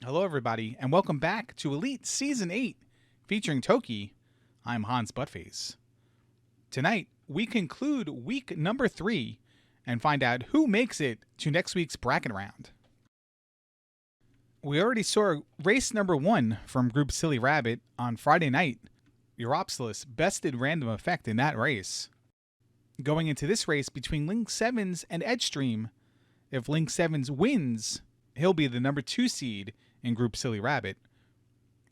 Hello, everybody, and welcome back to Elite Season 8, featuring Toki. I'm Hans Buttface. Tonight, we conclude week number 3 and find out who makes it to next week's bracket round. We already saw race number 1 from Group Silly Rabbit on Friday night. Europsilus bested Random Effect in that race. Going into this race between Link Sevens and Edgestream, if Link Sevens wins, he'll be the number 2 seed in Group Silly Rabbit.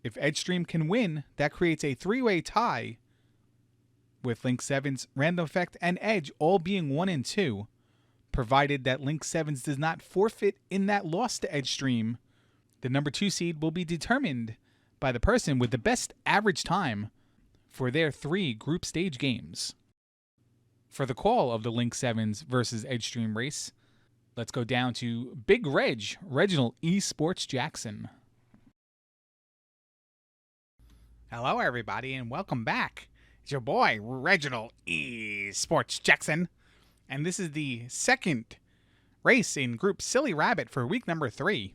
If Edgestream can win, that creates a 3-way tie with Link Sevens, Random Effect, and Edge all being 1 and 2, provided that Link Sevens does not forfeit in that loss to Edgestream. The number 2 seed will be determined by the person with the best average time for their 3 group stage games. For the call of the Link Sevens versus Edgestream race, let's go down to Big Reginald Esports Jackson. Hello, everybody, and welcome back. It's your boy, Reginald Esports Jackson. And this is the second race in Group Silly Rabbit for week number 3.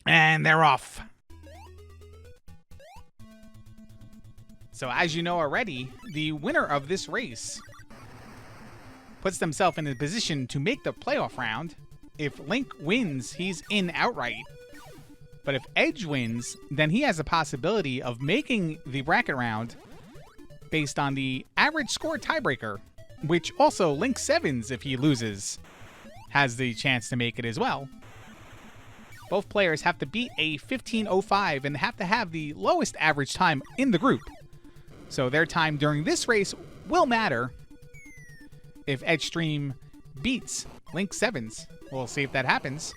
And they're off. So as you know already, the winner of this race puts themselves in a position to make the playoff round. If Link wins, he's in outright. But if Edge wins, then he has a possibility of making the bracket round based on the average score tiebreaker, which also Link Sevens, if he loses, has the chance to make it as well. Both players have to beat a 15:05 and have to have the lowest average time in the group. So their time during this race will matter. If Edgestream beats Link Sevens, we'll see if that happens.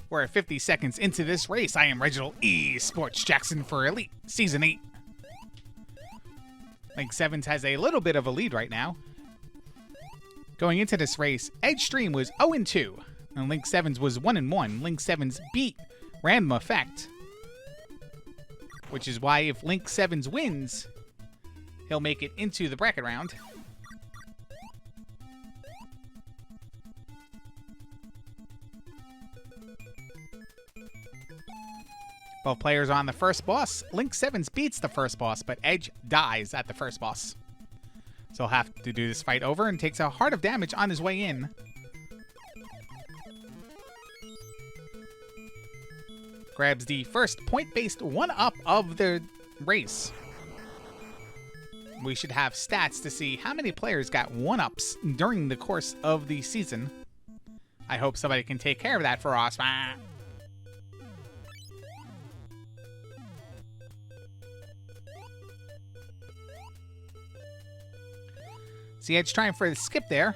We're at 50 seconds into this race. I am Reginald Esports Jackson for Elite Season 8. Link Sevens has a little bit of a lead right now. Going into this race, Edgestream was 0-2, and Link Sevens was 1-1. Link Sevens beat Random Effect, which is why if Link Sevens wins, he'll make it into the bracket round. Both players are on the first boss. Link Sevens beats the first boss, but Edge dies at the first boss. So he'll have to do this fight over and takes a heart of damage on his way in. Grabs the first point-based 1-up of the race. We should have stats to see how many players got 1-ups during the course of the season. I hope somebody can take care of that for us. See, Edge trying for the skip there.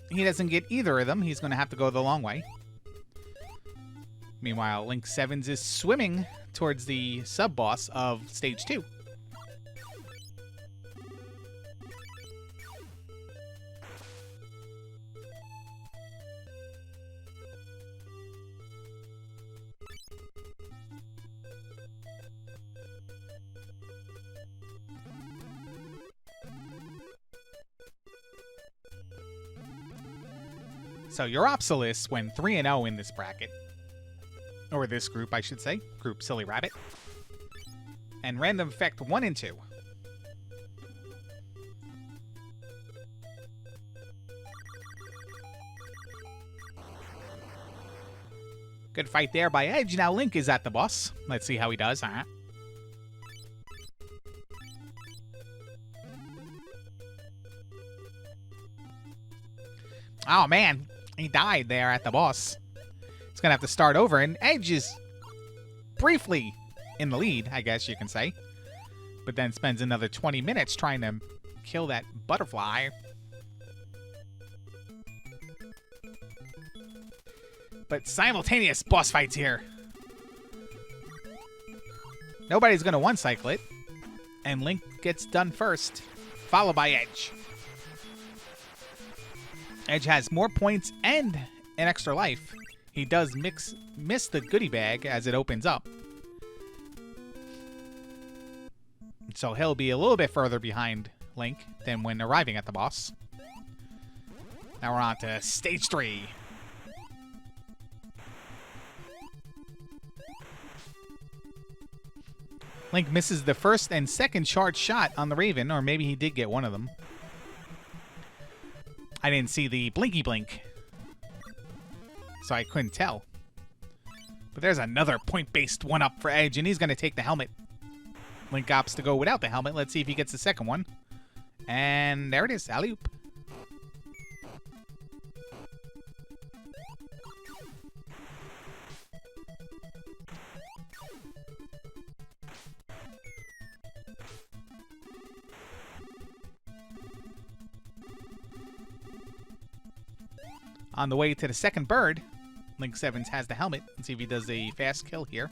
He doesn't get either of them. He's going to have to go the long way. Meanwhile, Link Sevens is swimming towards the sub-boss of Stage 2. So Europsilus went 3-0 in this bracket. Or this group, I should say. Group Silly Rabbit. And Random Effect 1-2. Good fight there by Edge. Now Link is at the boss. Let's see how he does. Oh, man. He died there at the boss. He's going to have to start over, and Edge is briefly in the lead, I guess you can say. But then spends another 20 minutes trying to kill that butterfly. But simultaneous boss fights here. Nobody's going to one-cycle it. And Link gets done first, followed by Edge. Edge has more points and an extra life. He does miss the goodie bag as it opens up. So he'll be a little bit further behind Link than when arriving at the boss. Now we're on to stage 3. Link misses the first and second charge shot on the Raven, or maybe he did get one of them. I didn't see the blinky blink, so I couldn't tell. But there's another point-based one-up for Edge, and he's going to take the helmet. Link opts to go without the helmet. Let's see if he gets the second one. And there it is, alley-oop. On the way to the second bird, Link Sevens has the helmet. Let's see if he does a fast kill here.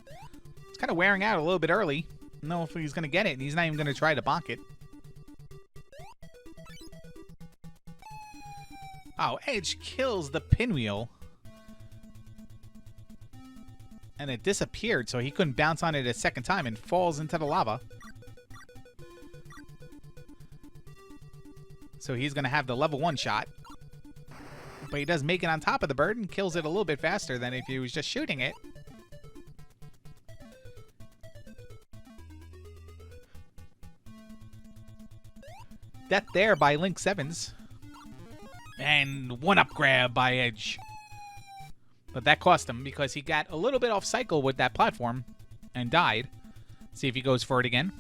It's kind of wearing out a little bit early. I don't know if he's going to get it, and he's not even going to try to bonk it. Oh, Edge kills the pinwheel. And it disappeared, so he couldn't bounce on it a second time and falls into the lava. So he's going to have the level 1 shot. But he does make it on top of the bird and kills it a little bit faster than if he was just shooting it. Death there by Link Sevens. And one-up grab by Edge. But that cost him because he got a little bit off cycle with that platform and died. See if he goes for it again.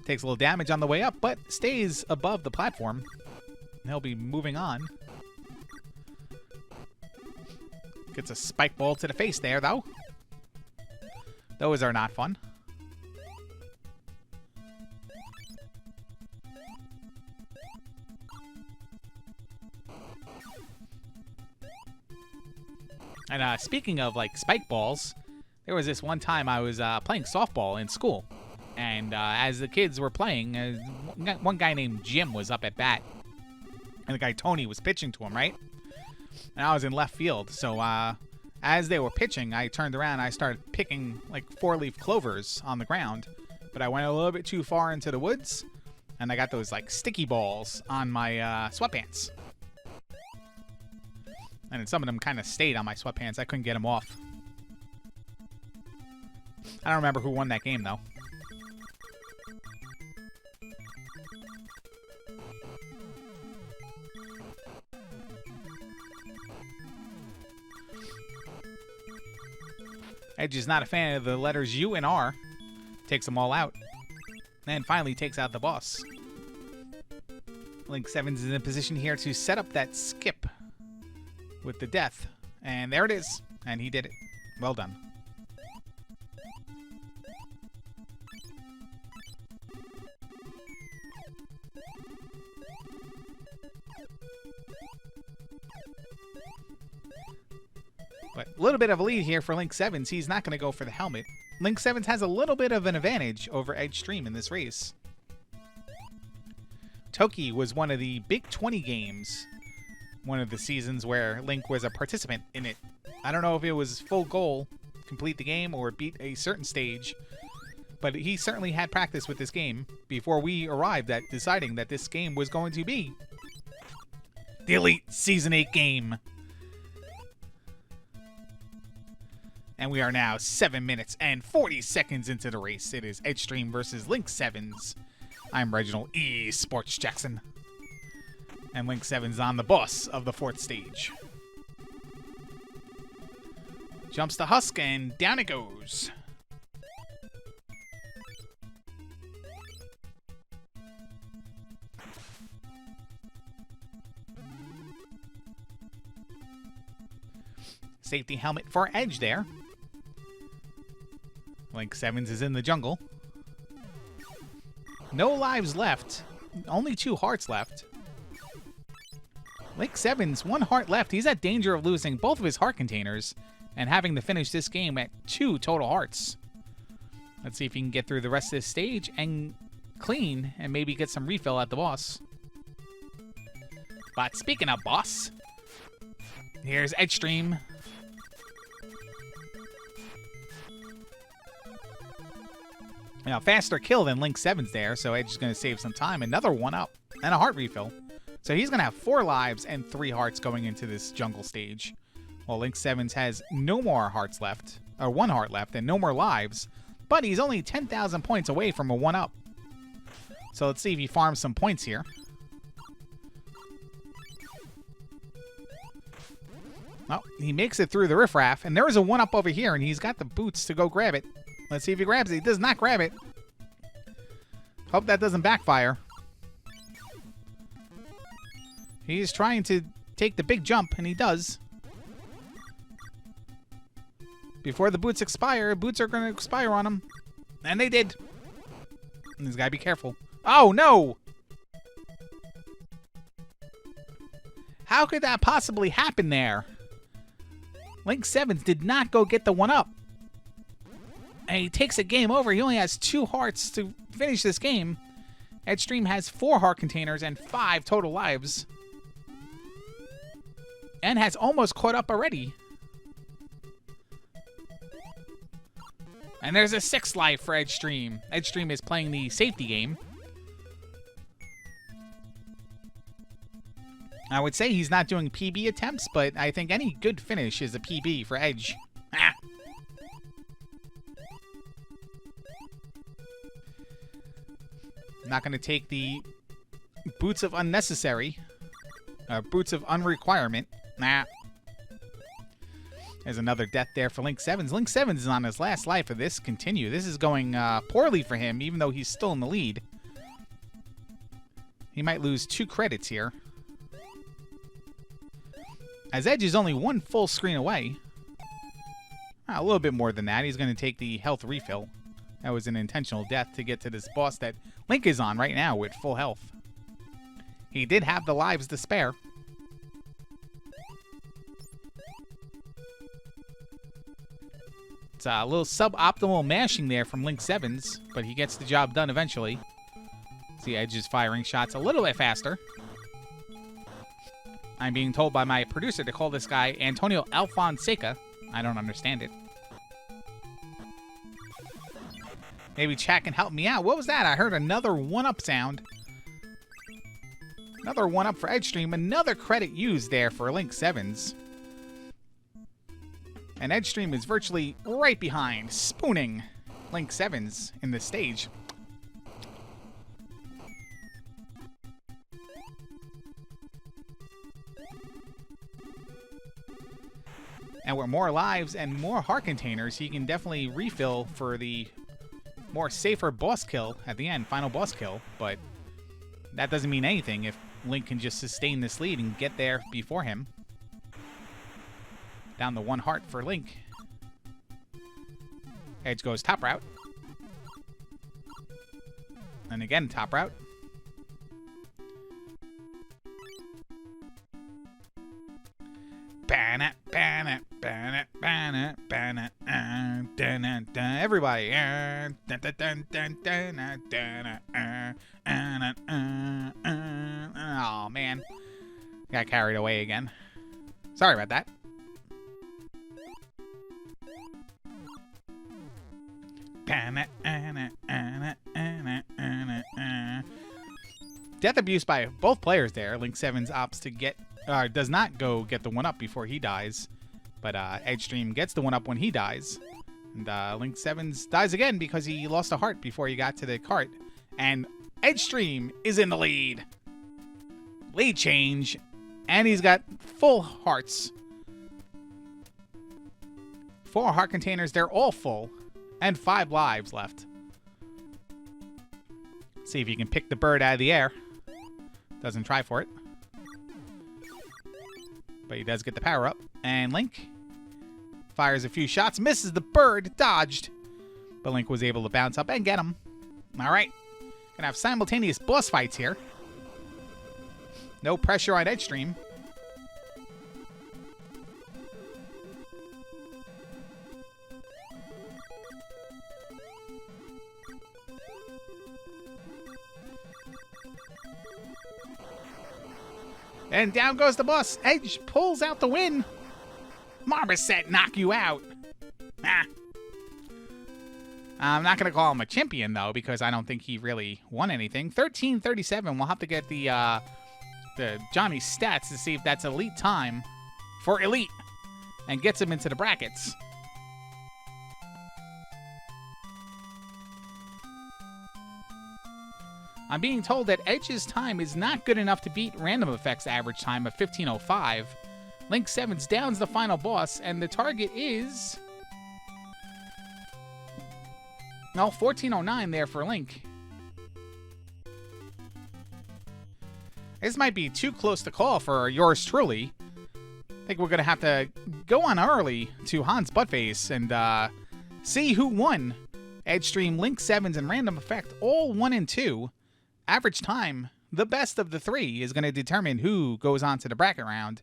Takes a little damage on the way up, but stays above the platform. And he'll be moving on. Gets a spike ball to the face there, though. Those are not fun. And speaking of, like, spike balls, there was this one time I was playing softball in school. And as the kids were playing, one guy named Jim was up at bat. And the guy Tony was pitching to him, right? And I was in left field. So as they were pitching, I turned around and I started picking, like, 4-leaf clovers on the ground. But I went a little bit too far into the woods. And I got those, like, sticky balls on my sweatpants. And some of them kind of stayed on my sweatpants. I couldn't get them off. I don't remember who won that game, though. Edge is not a fan of the letters U and R. Takes them all out. And finally takes out the boss. Link Sevens is in a position here to set up that skip with the death. And there it is. And he did it. Well done. But a little bit of a lead here for Link Sevens. He's not going to go for the helmet. Link Sevens has a little bit of an advantage over Edge Stream in this race. Toki was one of the Big 20 games, one of the seasons where Link was a participant in it. I don't know if it was full goal, complete the game, or beat a certain stage, but he certainly had practice with this game before we arrived at deciding that this game was going to be the Elite Season 8 game. And we are now 7 minutes and 40 seconds into the race. It is Edgestream versus Link Sevens. I'm Reginald E. Sports Jackson. And Link Sevens on the boss of the 4th stage. Jumps the husk and down it goes. Safety helmet for Edge there. Link Sevens is in the jungle. No lives left. Only 2 hearts left. Link Sevens, 1 heart left. He's at danger of losing both of his heart containers and having to finish this game at 2 total hearts. Let's see if he can get through the rest of this stage and clean and maybe get some refill at the boss. But speaking of boss, here's Edgestream. Now, faster kill than Link Sevens there, so Edge is going to save some time. Another 1-up. and a heart refill. So he's going to have 4 lives and 3 hearts going into this jungle stage. While Link 7's has no more hearts left, or 1 heart left, and no more lives. But he's only 10,000 points away from a 1-up. So let's see if he farms some points here. Oh, he makes it through the riffraff, and there is a 1-up over here, and he's got the boots to go grab it. Let's see if he grabs it. He does not grab it. Hope that doesn't backfire. He's trying to take the big jump, and he does. Before the boots expire, boots are going to expire on him. And they did. And he's got to be careful. Oh, no! How could that possibly happen there? Link 7's did not go get the 1-up. And he takes a game over. He only has 2 hearts to finish this game. Edgestream has 4 heart containers and 5 total lives. And has almost caught up already. And there's a 6th life for Edgestream. Edgestream is playing the safety game. I would say he's not doing PB attempts, but I think any good finish is a PB for Edge. Ah. Not going to take the boots of unnecessary. Boots of unrequirement. Nah. There's another death there for Link 7's. Link 7's is on his last life of this continue. This is going poorly for him, even though he's still in the lead. He might lose 2 credits here. As Edge is only 1 full screen away. A little bit more than that. He's going to take the health refill. That was an intentional death to get to this boss that Link is on right now with full health. He did have the lives to spare. It's a little suboptimal mashing there from Link 7's, but he gets the job done eventually. See, Edge is firing shots a little bit faster. I'm being told by my producer to call this guy Antonio Alfonseca. I don't understand it. Maybe chat can help me out. What was that? I heard another 1-up sound. Another 1-up for Edgestream. Another credit used there for Link 7's. And Edgestream is virtually right behind, spooning Link 7's in this stage. And with more lives and more heart containers, he can definitely refill for the more safer boss kill at the end, final boss kill. But that doesn't mean anything if Link can just sustain this lead and get there before him. Down to 1 heart for Link. Edge goes top route. And again, top route. Everybody. Oh, man. Got carried away again. Sorry about that. Death abuse by both players there. Link 7's opts to get, does not go get the 1-up before he dies, but Edgestream gets the 1-up when he dies. And Link 7's dies again because he lost a heart before he got to the cart. And Edgestream is in the lead. Lead change, and he's got full hearts. 4 heart containers, they're all full. And 5 lives left. See if you can pick the bird out of the air. Doesn't try for it. But he does get the power up. And Link fires a few shots. Misses the bird. Dodged. But Link was able to bounce up and get him. Alright. Gonna have simultaneous boss fights here. No pressure on Edgestream. And down goes the boss. Edge pulls out the win. Marmoset knock you out. Ah. I'm not going to call him a champion, though, because I don't think he really won anything. 13:37. We'll have to get the Johnny stats to see if that's elite time for elite and gets him into the brackets. I'm being told that Edge's time is not good enough to beat Random Effect's average time of 15:05. Link 7's down's the final boss, and the target is... No, 14:09 there for Link. This might be too close to call for yours truly. I think we're going to have to go on early to Hans Buttface and see who won. Edgestream, Link 7's, and Random Effect, all 1 and 2. Average time, the best of the 3, is going to determine who goes on to the bracket round.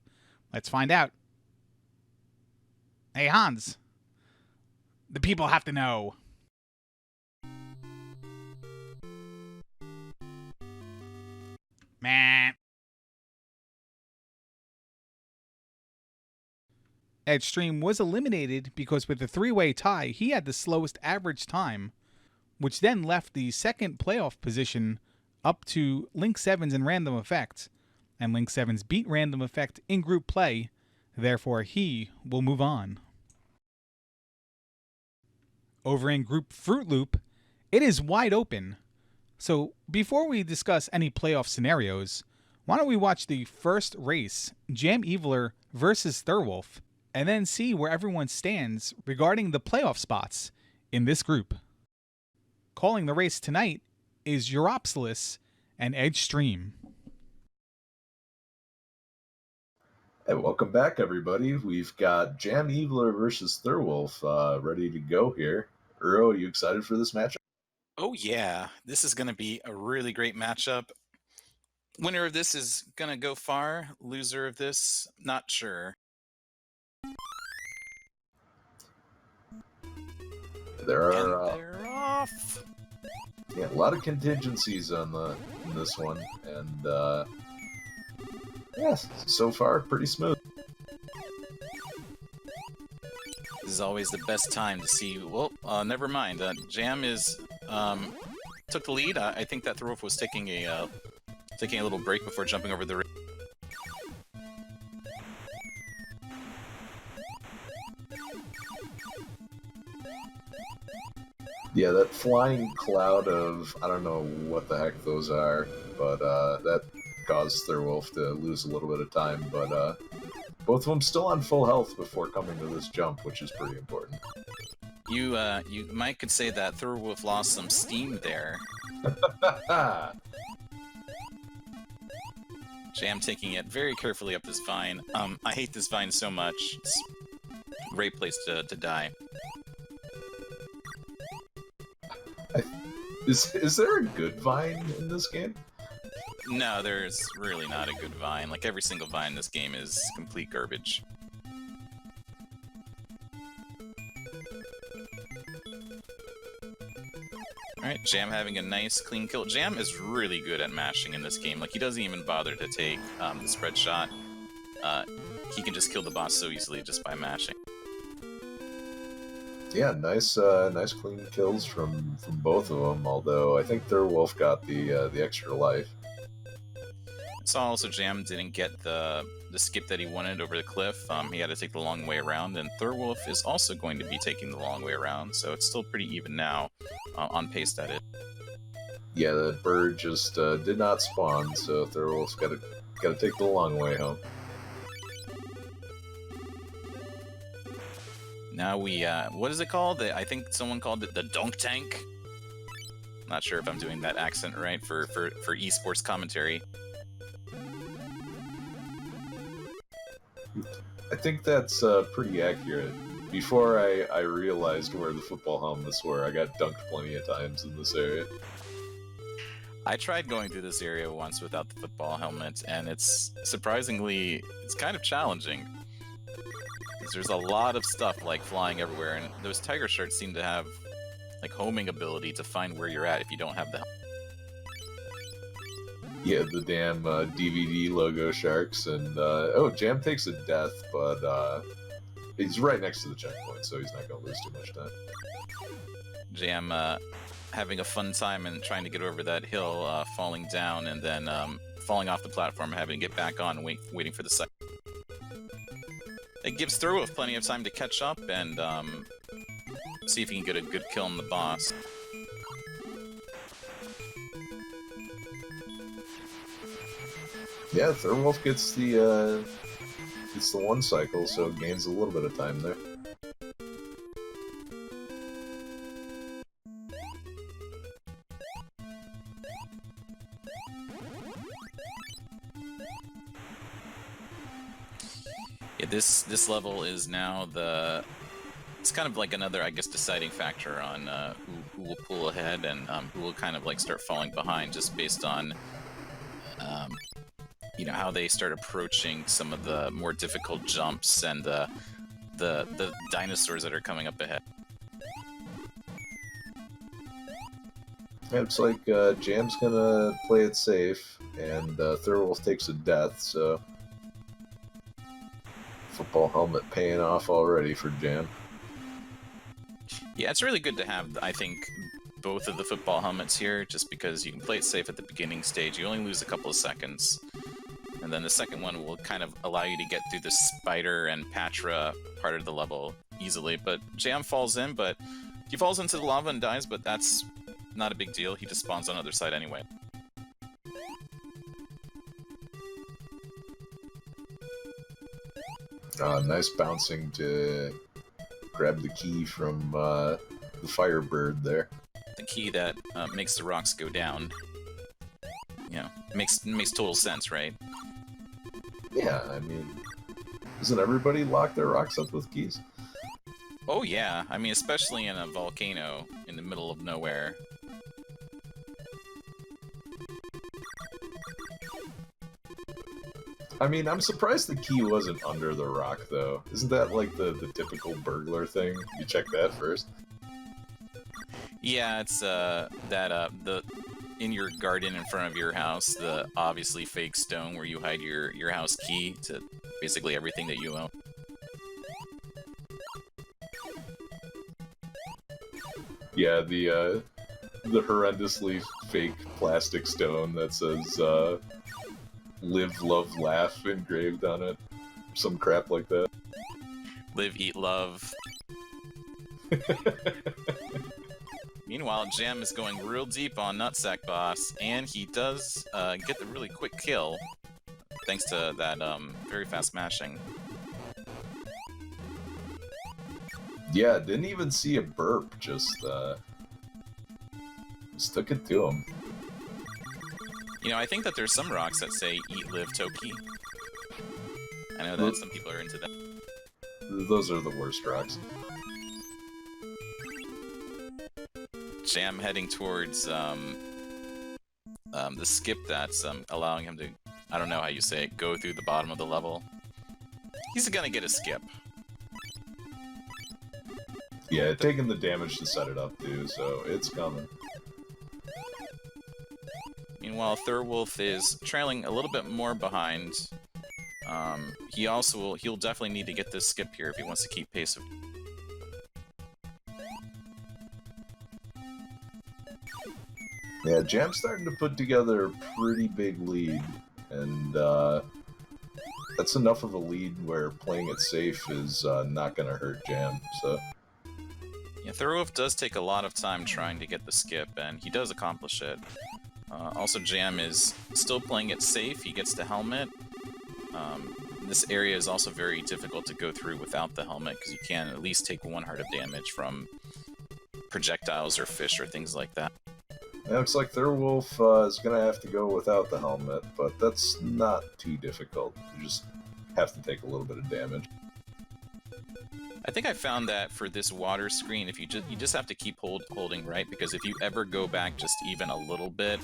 Let's find out. Hey, Hans. The people have to know. Man. Edgestream was eliminated because with the 3-way tie, he had the slowest average time, which then left the second playoff position up to Link 7's and Random Effect. And Link 7's beat Random Effect in group play, therefore he will move on. Over in Group Fruit Loop, it is wide open. So before we discuss any playoff scenarios, why don't we watch the first race, Jam Eviler versus Thurwolf, and then see where everyone stands regarding the playoff spots in this group. Calling the race tonight is Europsilus and Edgestream. Hey, welcome back, everybody. We've got Jam Eviler versus Thurwolf ready to go here. Uro, are you excited for this matchup? Oh, yeah. This is going to be a really great matchup. Winner of this is going to go far. Loser of this, not sure. They're off. Yeah, a lot of contingencies in this one, and yeah, so far pretty smooth. This is always the best time to see. Well, never mind. Jam is took the lead. I think that Thurwolf was taking a little break before jumping over the. Yeah, that flying cloud of, I don't know what the heck those are, but that caused Thurwolf to lose a little bit of time, but both of them still on full health before coming to this jump, which is pretty important. You might could say that Thurwolf lost some steam there. Jam taking it very carefully up this vine. I hate this vine so much. It's a great place to die. Is there a good vine in this game? No, there's really not a good vine. Like, every single vine in this game is complete garbage. Alright, Jam having a nice clean kill. Jam is really good at mashing in this game. Like, he doesn't even bother to take the spread shot. He can just kill the boss so easily just by mashing. Yeah, nice clean kills from both of them. Although I think Thurwolf got the extra life. I saw also Jam didn't get the skip that he wanted over the cliff. He had to take the long way around, and Thurwolf is also going to be taking the long way around. So it's still pretty even now, on pace at it. Yeah, the bird just did not spawn, so Thurwolf's got to take the long way home. Now we, what is it called? I think someone called it the dunk tank. Not sure if I'm doing that accent right for esports commentary. I think that's pretty accurate. Before I realized where the football helmets were, I got dunked plenty of times in this area. I tried going through this area once without the football helmet, and it's surprisingly, it's kind of challenging. There's a lot of stuff like flying everywhere, and those tiger sharks seem to have like homing ability to find where you're at if you don't have the helmet. Yeah, the damn DVD logo sharks, and oh, Jam takes a death, but He's right next to the checkpoint, so he's not going to lose too much time. Jam having a fun time and trying to get over that hill, falling down, and then falling off the platform, having to get back on, waiting for the second. It gives Thurwolf plenty of time to catch up and see if he can get a good kill on the boss. Yeah, Thurwolf gets the one cycle, so it gains a little bit of time there. Yeah, this level is now it's kind of like another, I guess, deciding factor on who will pull ahead and who will kind of like start falling behind, just based on you know, how they start approaching some of the more difficult jumps and the dinosaurs that are coming up ahead. Yeah, it's like Jam's gonna play it safe, and Thurwolf takes a death, so football helmet paying off already for Jam. Yeah, it's really good to have, I think, both of the football helmets here, just because you can play it safe at the beginning stage. You only lose a couple of seconds. And then the second one will kind of allow you to get through the spider and Patra part of the level easily. But Jam falls in, but he falls into the lava and dies, but that's not a big deal. He just spawns on the other side anyway. Nice bouncing to grab the key from the Firebird there. The key that makes the rocks go down. You know, makes total sense, right? Yeah, I mean, doesn't everybody lock their rocks up with keys? Oh yeah, I mean, especially in a volcano in the middle of nowhere. I mean, I'm surprised the key wasn't under the rock, though. Isn't that like the typical burglar thing? You check that first. Yeah, it's the in your garden in front of your house, the obviously fake stone where you hide your house key to basically everything that you own. Yeah, the horrendously fake plastic stone that says "Live, Love, Laugh" engraved on it. Some crap like that. Live, eat, love. Meanwhile, Jam is going real deep on Nutsack Boss, and he does get the really quick kill, thanks to that very fast mashing. Yeah, didn't even see a burp, just took it to him. You know, I think that there's some rocks that say "Eat, Live, Toki." I know that some people are into that. Those are the worst rocks. Jam heading towards the skip that's allowing him to, I don't know how you say it, go through the bottom of the level. He's gonna get a skip. Yeah, taking the damage to set it up too, so it's coming. Meanwhile, Thurwolf is trailing a little bit more behind. He'll definitely need to get this skip here if he wants to keep pace of. Yeah, Jam's starting to put together a pretty big lead, and that's enough of a lead where playing it safe is not going to hurt Jam, so... Yeah, Thurwolf does take a lot of time trying to get the skip, and he does accomplish it. Also, Jam is still playing it safe. He gets the helmet. This area is also very difficult to go through without the helmet, because you can at least take 1 heart of damage from projectiles or fish or things like that. It looks like Thurwolf is going to have to go without the helmet, but that's not too difficult. You just have to take a little bit of damage. I think I found that for this water screen, if you just have to keep holding right, because if you ever go back just even a little bit,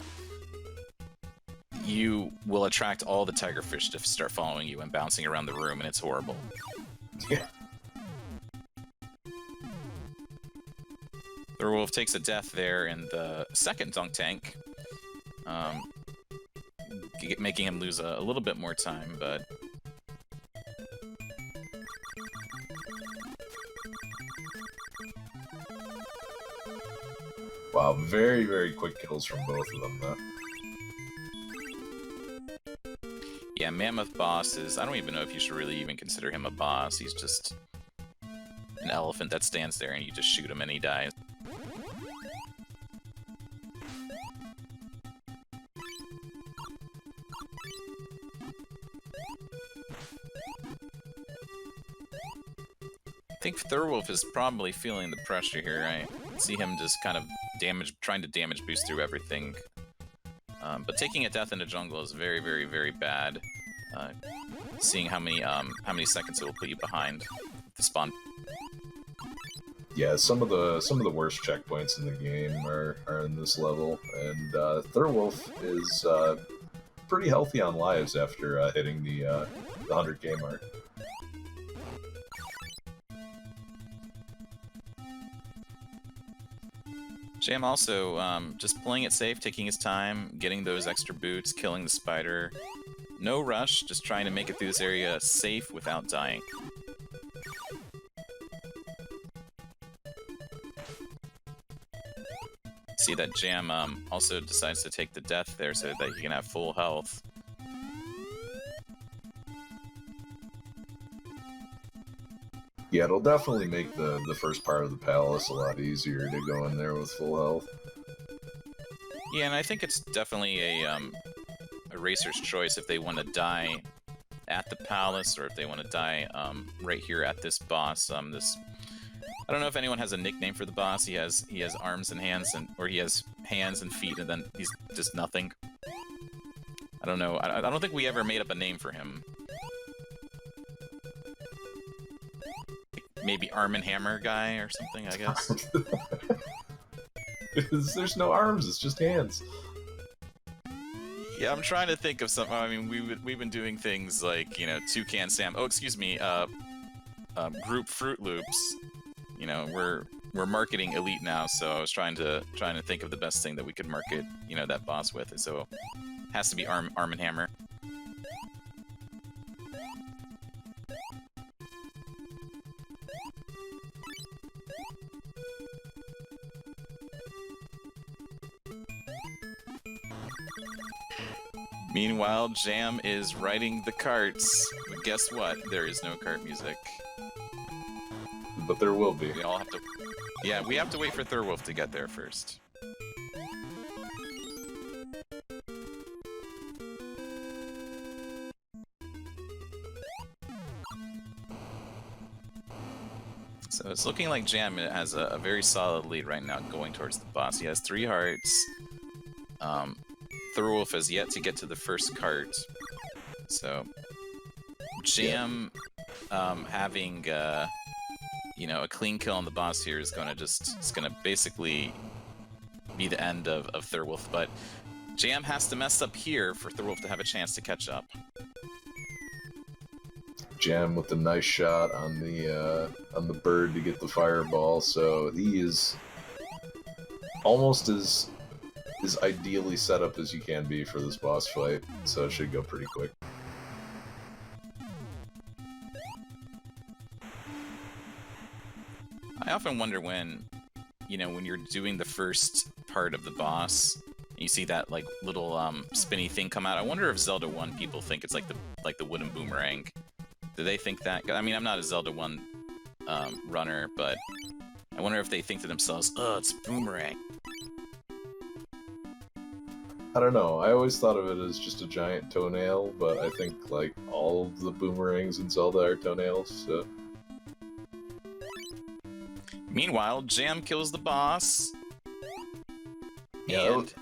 you will attract all the tigerfish to start following you and bouncing around the room, and it's horrible. Yeah. Thurwolf takes a death there in the second dunk tank, making him lose a little bit more time, but... Wow, very, very quick kills from both of them, though. Yeah, Mammoth Boss is... I don't even know if you should really even consider him a boss. He's just an elephant that stands there and you just shoot him and he dies. I think Thurwolf is probably feeling the pressure here. I see him just kind of trying to damage boost through everything. But taking a death in the jungle is very, very, very bad. Seeing how many seconds it will put you behind the spawn. Yeah, some of the worst checkpoints in the game are in this level, and Thurwolf is pretty healthy on lives after hitting the 100k mark. Jam also just playing it safe, taking his time, getting those extra boots, killing the spider. No rush, just trying to make it through this area safe without dying. See that Jam also decides to take the death there so that he can have full health. Yeah, it'll definitely make the first part of the palace a lot easier to go in there with full health. Yeah, and I think it's definitely a racer's choice if they want to die at the palace or if they want to die right here at this boss. I don't know if anyone has a nickname for the boss. He has arms and hands, or he has hands and feet, and then he's just nothing. I don't know. I don't think we ever made up a name for him. Maybe Arm and Hammer guy or something, I guess. There's no arms, it's just hands. Yeah, I'm trying to think of something. I mean, we've been doing things like, you know, Toucan Sam. Oh, excuse me, Group Fruit Loops. You know, we're marketing Elite now, so I was trying to think of the best thing that we could market, you know, that boss with. So it has to be Arm and Hammer. Meanwhile, Jam is riding the carts. But guess what? There is no cart music. But there will be. We all have to... Yeah, we have to wait for Thurwolf to get there first. So it's looking like Jam has a very solid lead right now going towards the boss. He has 3 hearts. Thurwolf has yet to get to the first cart. So Jam having you know, a clean kill on the boss here is gonna basically be the end of Thurwolf, but Jam has to mess up here for Thurwolf to have a chance to catch up. Jam with a nice shot on the bird to get the fireball, so he is almost as ideally set up as you can be for this boss fight, so it should go pretty quick. I often wonder when, you know, when you're doing the first part of the boss, and you see that like little spinny thing come out. I wonder if Zelda 1 people think it's like the wooden boomerang. Do they think that? I mean, I'm not a Zelda 1 runner, but I wonder if they think to themselves, "Oh, it's boomerang." I don't know, I always thought of it as just a giant toenail, but I think like all of the boomerangs in Zelda are toenails, so... Meanwhile, Jam kills the boss. Yeah, And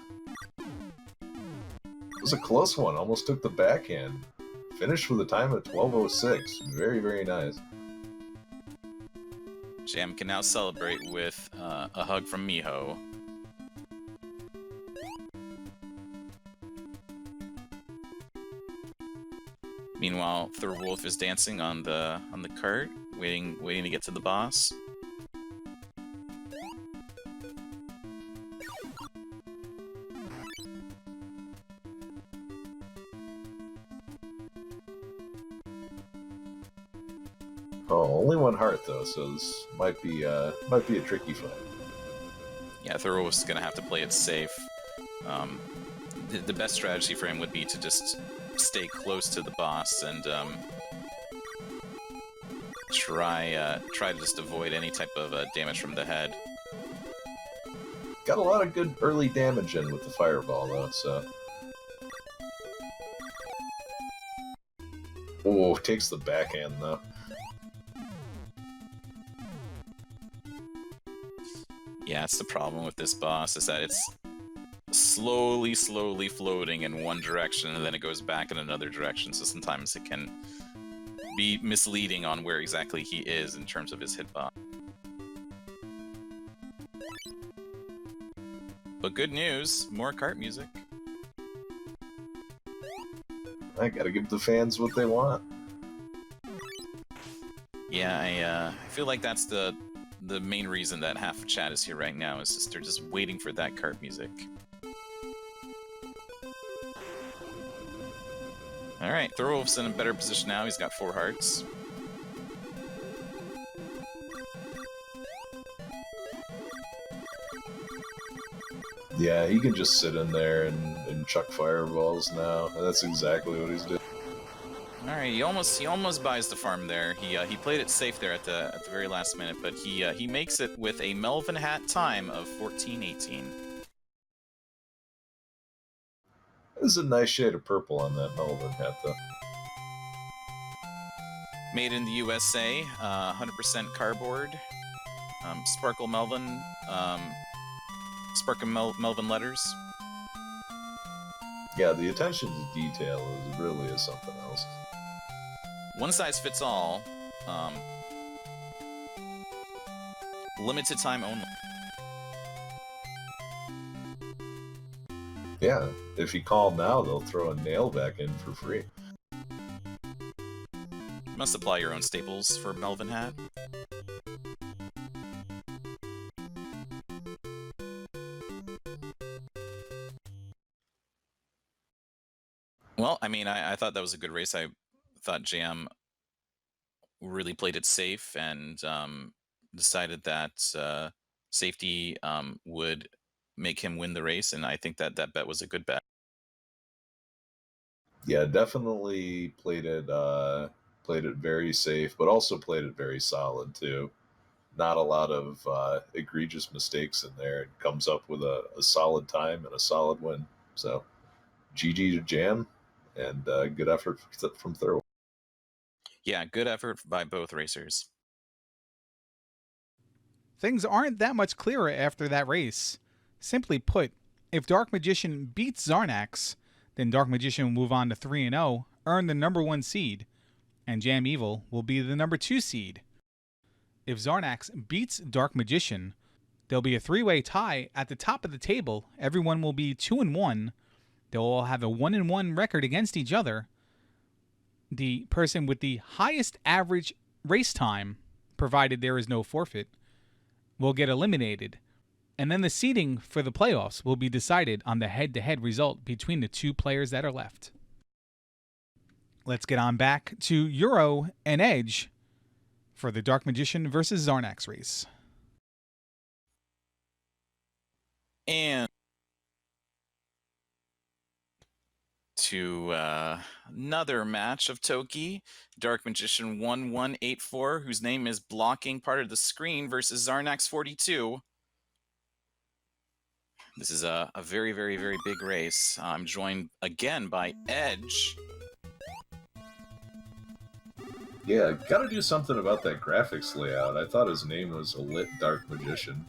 it was a close one, almost took the backhand. Finished with a time of 12:06. Very, very nice. Jam can now celebrate with a hug from Miho. Meanwhile, Thurwolf is dancing on the cart, waiting to get to the boss. Oh, only 1 heart though, so this might be a tricky fight. Yeah, Thorolf's gonna have to play it safe. The best strategy for him would be to just stay close to the boss and try to just avoid any type of damage from the head. Got a lot of good early damage in with the fireball, though, so... Oh, takes the backhand, though. Yeah, it's the problem with this boss, is that it's slowly floating in one direction, and then it goes back in another direction, so sometimes it can be misleading on where exactly he is in terms of his hitbox. But good news, more kart music. I gotta give the fans what they want. Yeah, I feel like that's the main reason that half of chat is here right now, is just they're just waiting for that kart music. Alright, Thorolf's in a better position now, he's got 4 hearts. Yeah, he can just sit in there and chuck fireballs now. That's exactly what he's doing. Alright, he almost buys the farm there. He played it safe there at the very last minute, but he makes it with a Melvin Hat time of 14:18. There's a nice shade of purple on that Melvin hat, though. Made in the USA, 100% cardboard, Sparkle Melvin, Melvin letters. Yeah, the attention to detail is something else. One size fits all. Limited time only. Yeah, if you call now, they'll throw a nail back in for free. Must supply your own staples for Melvin Hat. Well, I mean, I thought that was a good race. I thought Jam really played it safe and decided that safety would make him win the race, and I think that bet was a good bet. Yeah, definitely played it very safe, but also played it very solid too. Not a lot of egregious mistakes in there. It comes up with a solid time and a solid win. So, GG to Jam, and good effort from Thurl. Yeah, good effort by both racers. Things aren't that much clearer after that race. Simply put, if Dark Magician beats Zarnax, then Dark Magician will move on to 3-0, earn the number 1 seed, and Jam Evil will be the number 2 seed. If Zarnax beats Dark Magician, there'll be a 3-way tie at the top of the table. Everyone will be 2-1. They'll all have a 1-1 record against each other. The person with the highest average race time, provided there is no forfeit, will get eliminated. And then the seeding for the playoffs will be decided on the head-to-head result between the 2 players that are left. Let's get on back to Euro and Edge for the Dark Magician versus Zarnax race. And to another match of Toki, Dark Magician 1184, whose name is blocking part of the screen, versus Zarnax 42. This is a very, very, very big race. I'm joined again by Edge. Yeah, gotta do something about that graphics layout. I thought his name was Elite Dark Magician.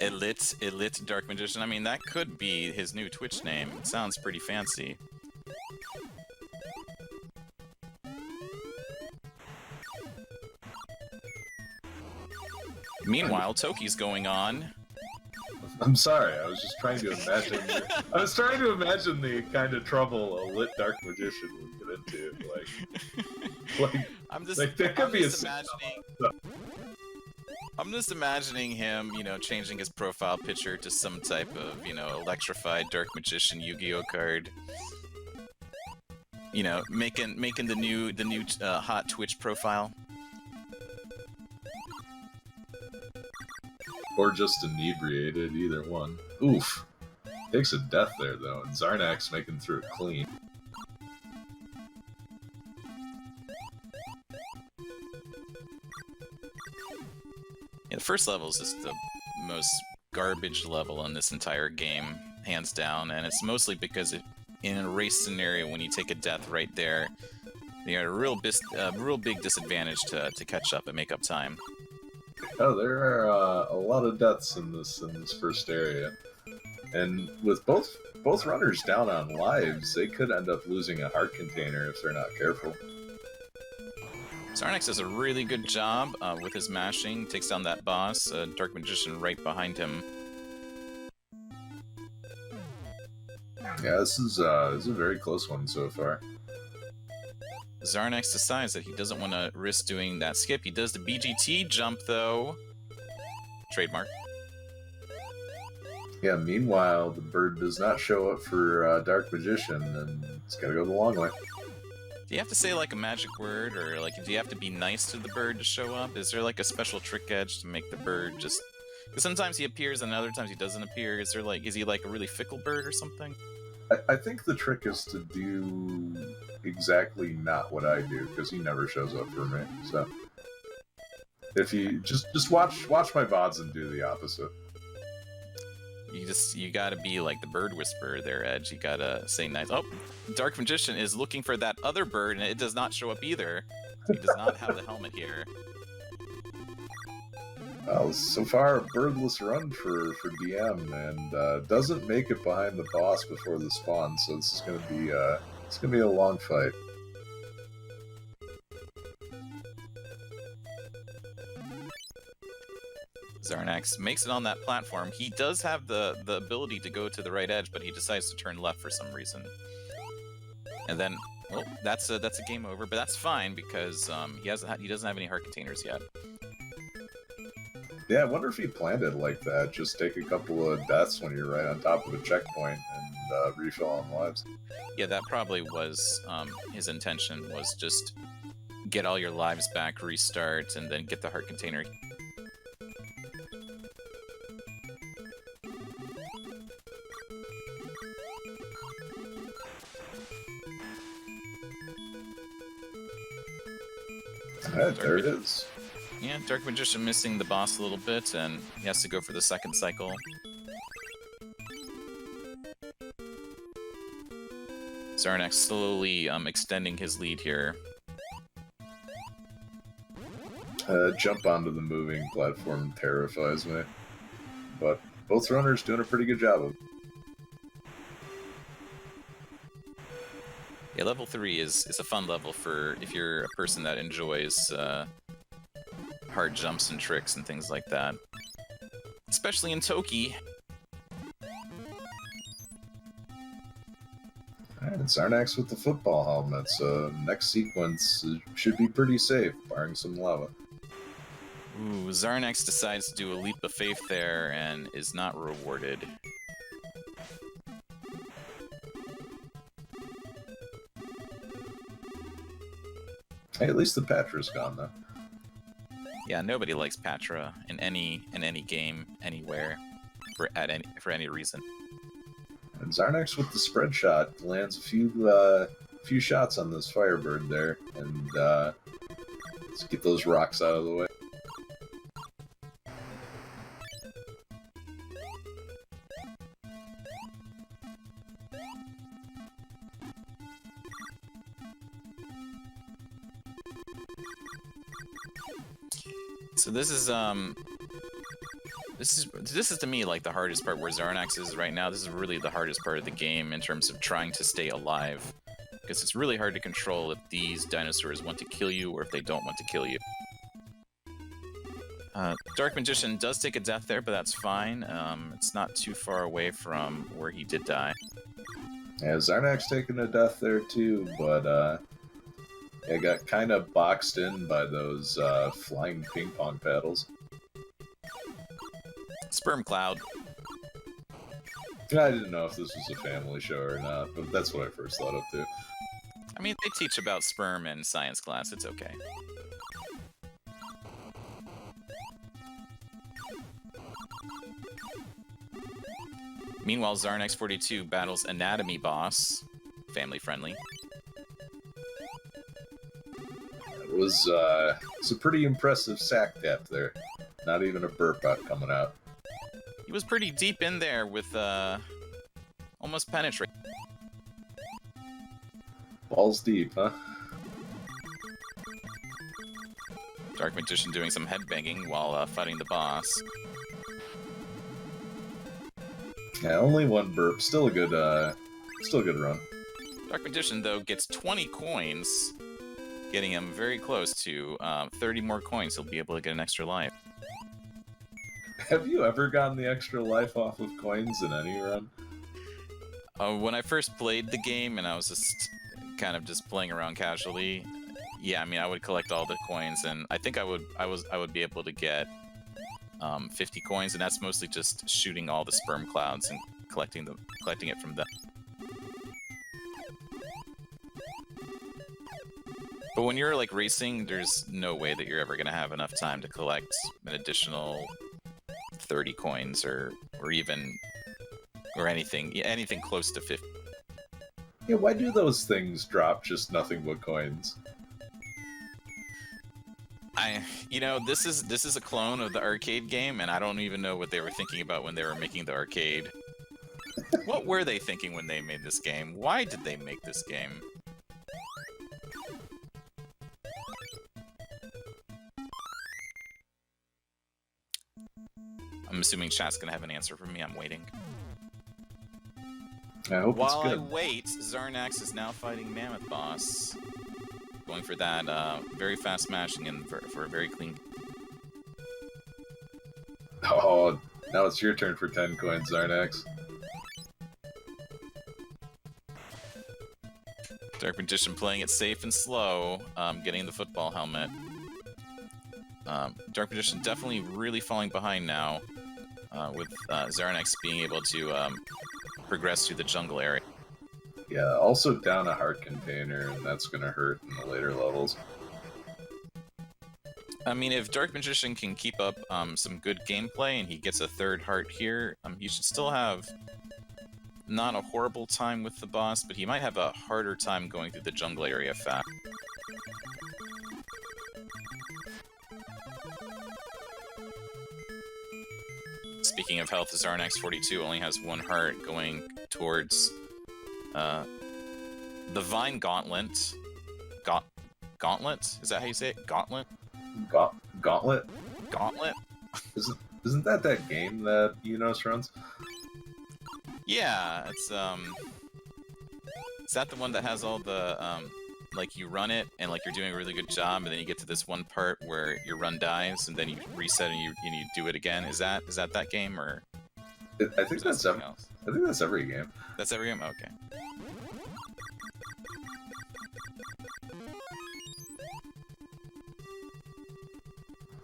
Elite Dark Magician. I mean, that could be his new Twitch name. It sounds pretty fancy. Meanwhile, Toki's going on. I'm sorry, I was just trying to imagine. I was trying to imagine the kind of trouble a lit dark magician would get into. I'm just imagining him, you know, changing his profile picture to some type of, you know, electrified Dark Magician Yu-Gi-Oh card. You know, making the new hot Twitch profile. Or just inebriated, either one. Oof. Takes a death there, though, and Zarnax making through it clean. Yeah, the first level is just the most garbage level in this entire game, hands down, and it's mostly because in a race scenario, when you take a death right there, you're at a real big disadvantage to catch up and make up time. Oh, there are a lot of deaths in this first area, and with both runners down on lives, they could end up losing a heart container if they're not careful. Zarnax does a really good job with his mashing, takes down that boss, Dark Magician right behind him. Yeah, this is a very close one so far. Zarnax decides that he doesn't want to risk doing that skip. He does the BGT jump, though. Trademark. Yeah, meanwhile, the bird does not show up for Dark Magician, and it's gotta go the long way. Do you have to say, like, a magic word, or, like, do you have to be nice to the bird to show up? Is there, like, a special trick edge to make the bird just... Because sometimes he appears and other times he doesn't appear. Is he, like, a really fickle bird or something? I think the trick is to do exactly not what I do, because he never shows up for me, so... If you... Just watch my VODs and do the opposite. You gotta be like the bird whisperer there, Edge. You gotta say nice. Oh, Dark Magician is looking for that other bird, and it does not show up either. He does not have the helmet here. Well, so far, a birdless run for DM, and doesn't make it behind the boss before the spawn, so this is gonna be a long fight. Zarnax makes it on that platform. He does have the ability to go to the right edge, but he decides to turn left for some reason. And then, well, that's a game over, but that's fine because he doesn't have any heart containers yet. Yeah, I wonder if he planned it like that. Just take a couple of deaths when you're right on top of a checkpoint and refill on lives. Yeah, that probably was his intention, was just get all your lives back, restart, and then get the heart container. There it is. Yeah, Dark Magician missing the boss a little bit, and he has to go for the second cycle. Zarnax slowly extending his lead here. Jump onto the moving platform terrifies me. But both runners doing a pretty good job of it. Yeah, level 3 is a fun level for if you're a person that enjoys hard jumps and tricks and things like that. Especially in Toki. Alright, it's Zarnax with the football helmet, so next sequence should be pretty safe, barring some lava. Ooh, Zarnax decides to do a leap of faith there and is not rewarded. Hey, at least the Patra's gone, though. Yeah, nobody likes Patra in any game, anywhere, for any reason. And Zarnax with the spread shot lands a few shots on this Firebird there, and let's get those rocks out of the way. So this is to me like the hardest part where Zarnax is right now. This is really the hardest part of the game in terms of trying to stay alive, because it's really hard to control if these dinosaurs want to kill you or if they don't want to kill you. Dark Magician does take a death there, but that's fine. It's not too far away from where he did die. Yeah, Zarnax taking a death there too, but I got kind of boxed in by those flying ping pong paddles. Sperm Cloud. I didn't know if this was a family show or not, but that's what I first thought of too. I mean, they teach about sperm in science class. It's okay. Meanwhile, Zarnax42 battles Anatomy Boss, family friendly. It was a pretty impressive sack depth there. Not even a burp out coming out. He was pretty deep in there with almost penetrate. Balls deep, huh? Dark Magician doing some headbanging while fighting the boss. Yeah, only one burp. Still a good run. Dark Magician, though, gets 20 coins, getting him very close to 30 more coins. He'll be able to get an extra life. Have you ever gotten the extra life off of coins in any run? When I first played the game and I was just kind of just playing around casually, yeah, I mean, I would collect all the coins, and I think I would be able to get 50 coins, and that's mostly just shooting all the sperm clouds and collecting it from them. But when you're like racing, there's no way that you're ever gonna have enough time to collect an additional 30 coins or anything close to 50. Yeah, why do those things drop just nothing but coins? This is a clone of the arcade game, and I don't even know what they were thinking about when they were making the arcade. What were they thinking when they made this game? Why did they make this game? I'm assuming chat's gonna have an answer for me. I'm waiting. I hope While it's I good. wait, Zarnax is now fighting Mammoth Boss. Going for that very fast mashing and for a very clean. Oh, now it's your turn for 10 coins, Zarnax. Dark Magician playing it safe and slow, getting the football helmet. Dark Magician definitely really falling behind now, with Zarnax being able to progress through the jungle area. Yeah, also down a heart container, and that's gonna hurt in the later levels. I mean, if Dark Magician can keep up some good gameplay and he gets a third heart here, he should still have not a horrible time with the boss, but he might have a harder time going through the jungle area fast. Speaking of health, Zarnax42 only has one heart going towards the Vine Gauntlet. Gauntlet? Is that how you say it? Gauntlet? Gauntlet? Gauntlet? Isn't that game that Enos runs? Yeah, it's is that the one that has all the like you run it and like you're doing a really good job, and then you get to this one part where your run dies and then you reset and you do it again? Is that game, or I think that's something else? I think that's every game. That's every game? Okay.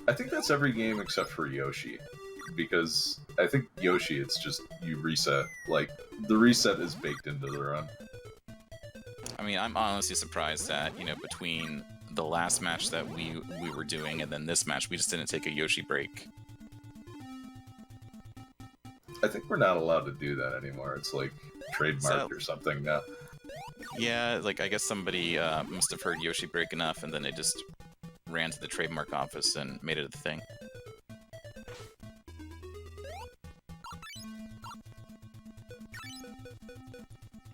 I think that's every game except for Yoshi, because I think Yoshi, it's just you reset. Like, the reset is baked into the run. I mean, I'm honestly surprised that, between the last match that we were doing and then this match, we just didn't take a Yoshi break. I think we're not allowed to do that anymore. It's like trademarked or something now. Yeah, like I guess somebody must have heard Yoshi break enough, and then they just ran to the trademark office and made it a thing.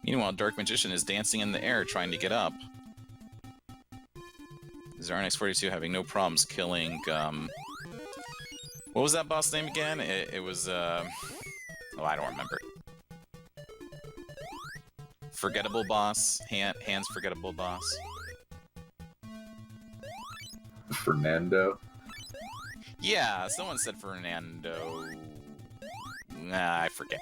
Meanwhile, Dark Magician is dancing in the air trying to get up. Zarnax42 having no problems killing, what was that boss name again? It was, oh, I don't remember. Forgettable boss? Hands forgettable boss? Fernando? Yeah, someone said Fernando. Nah, I forget.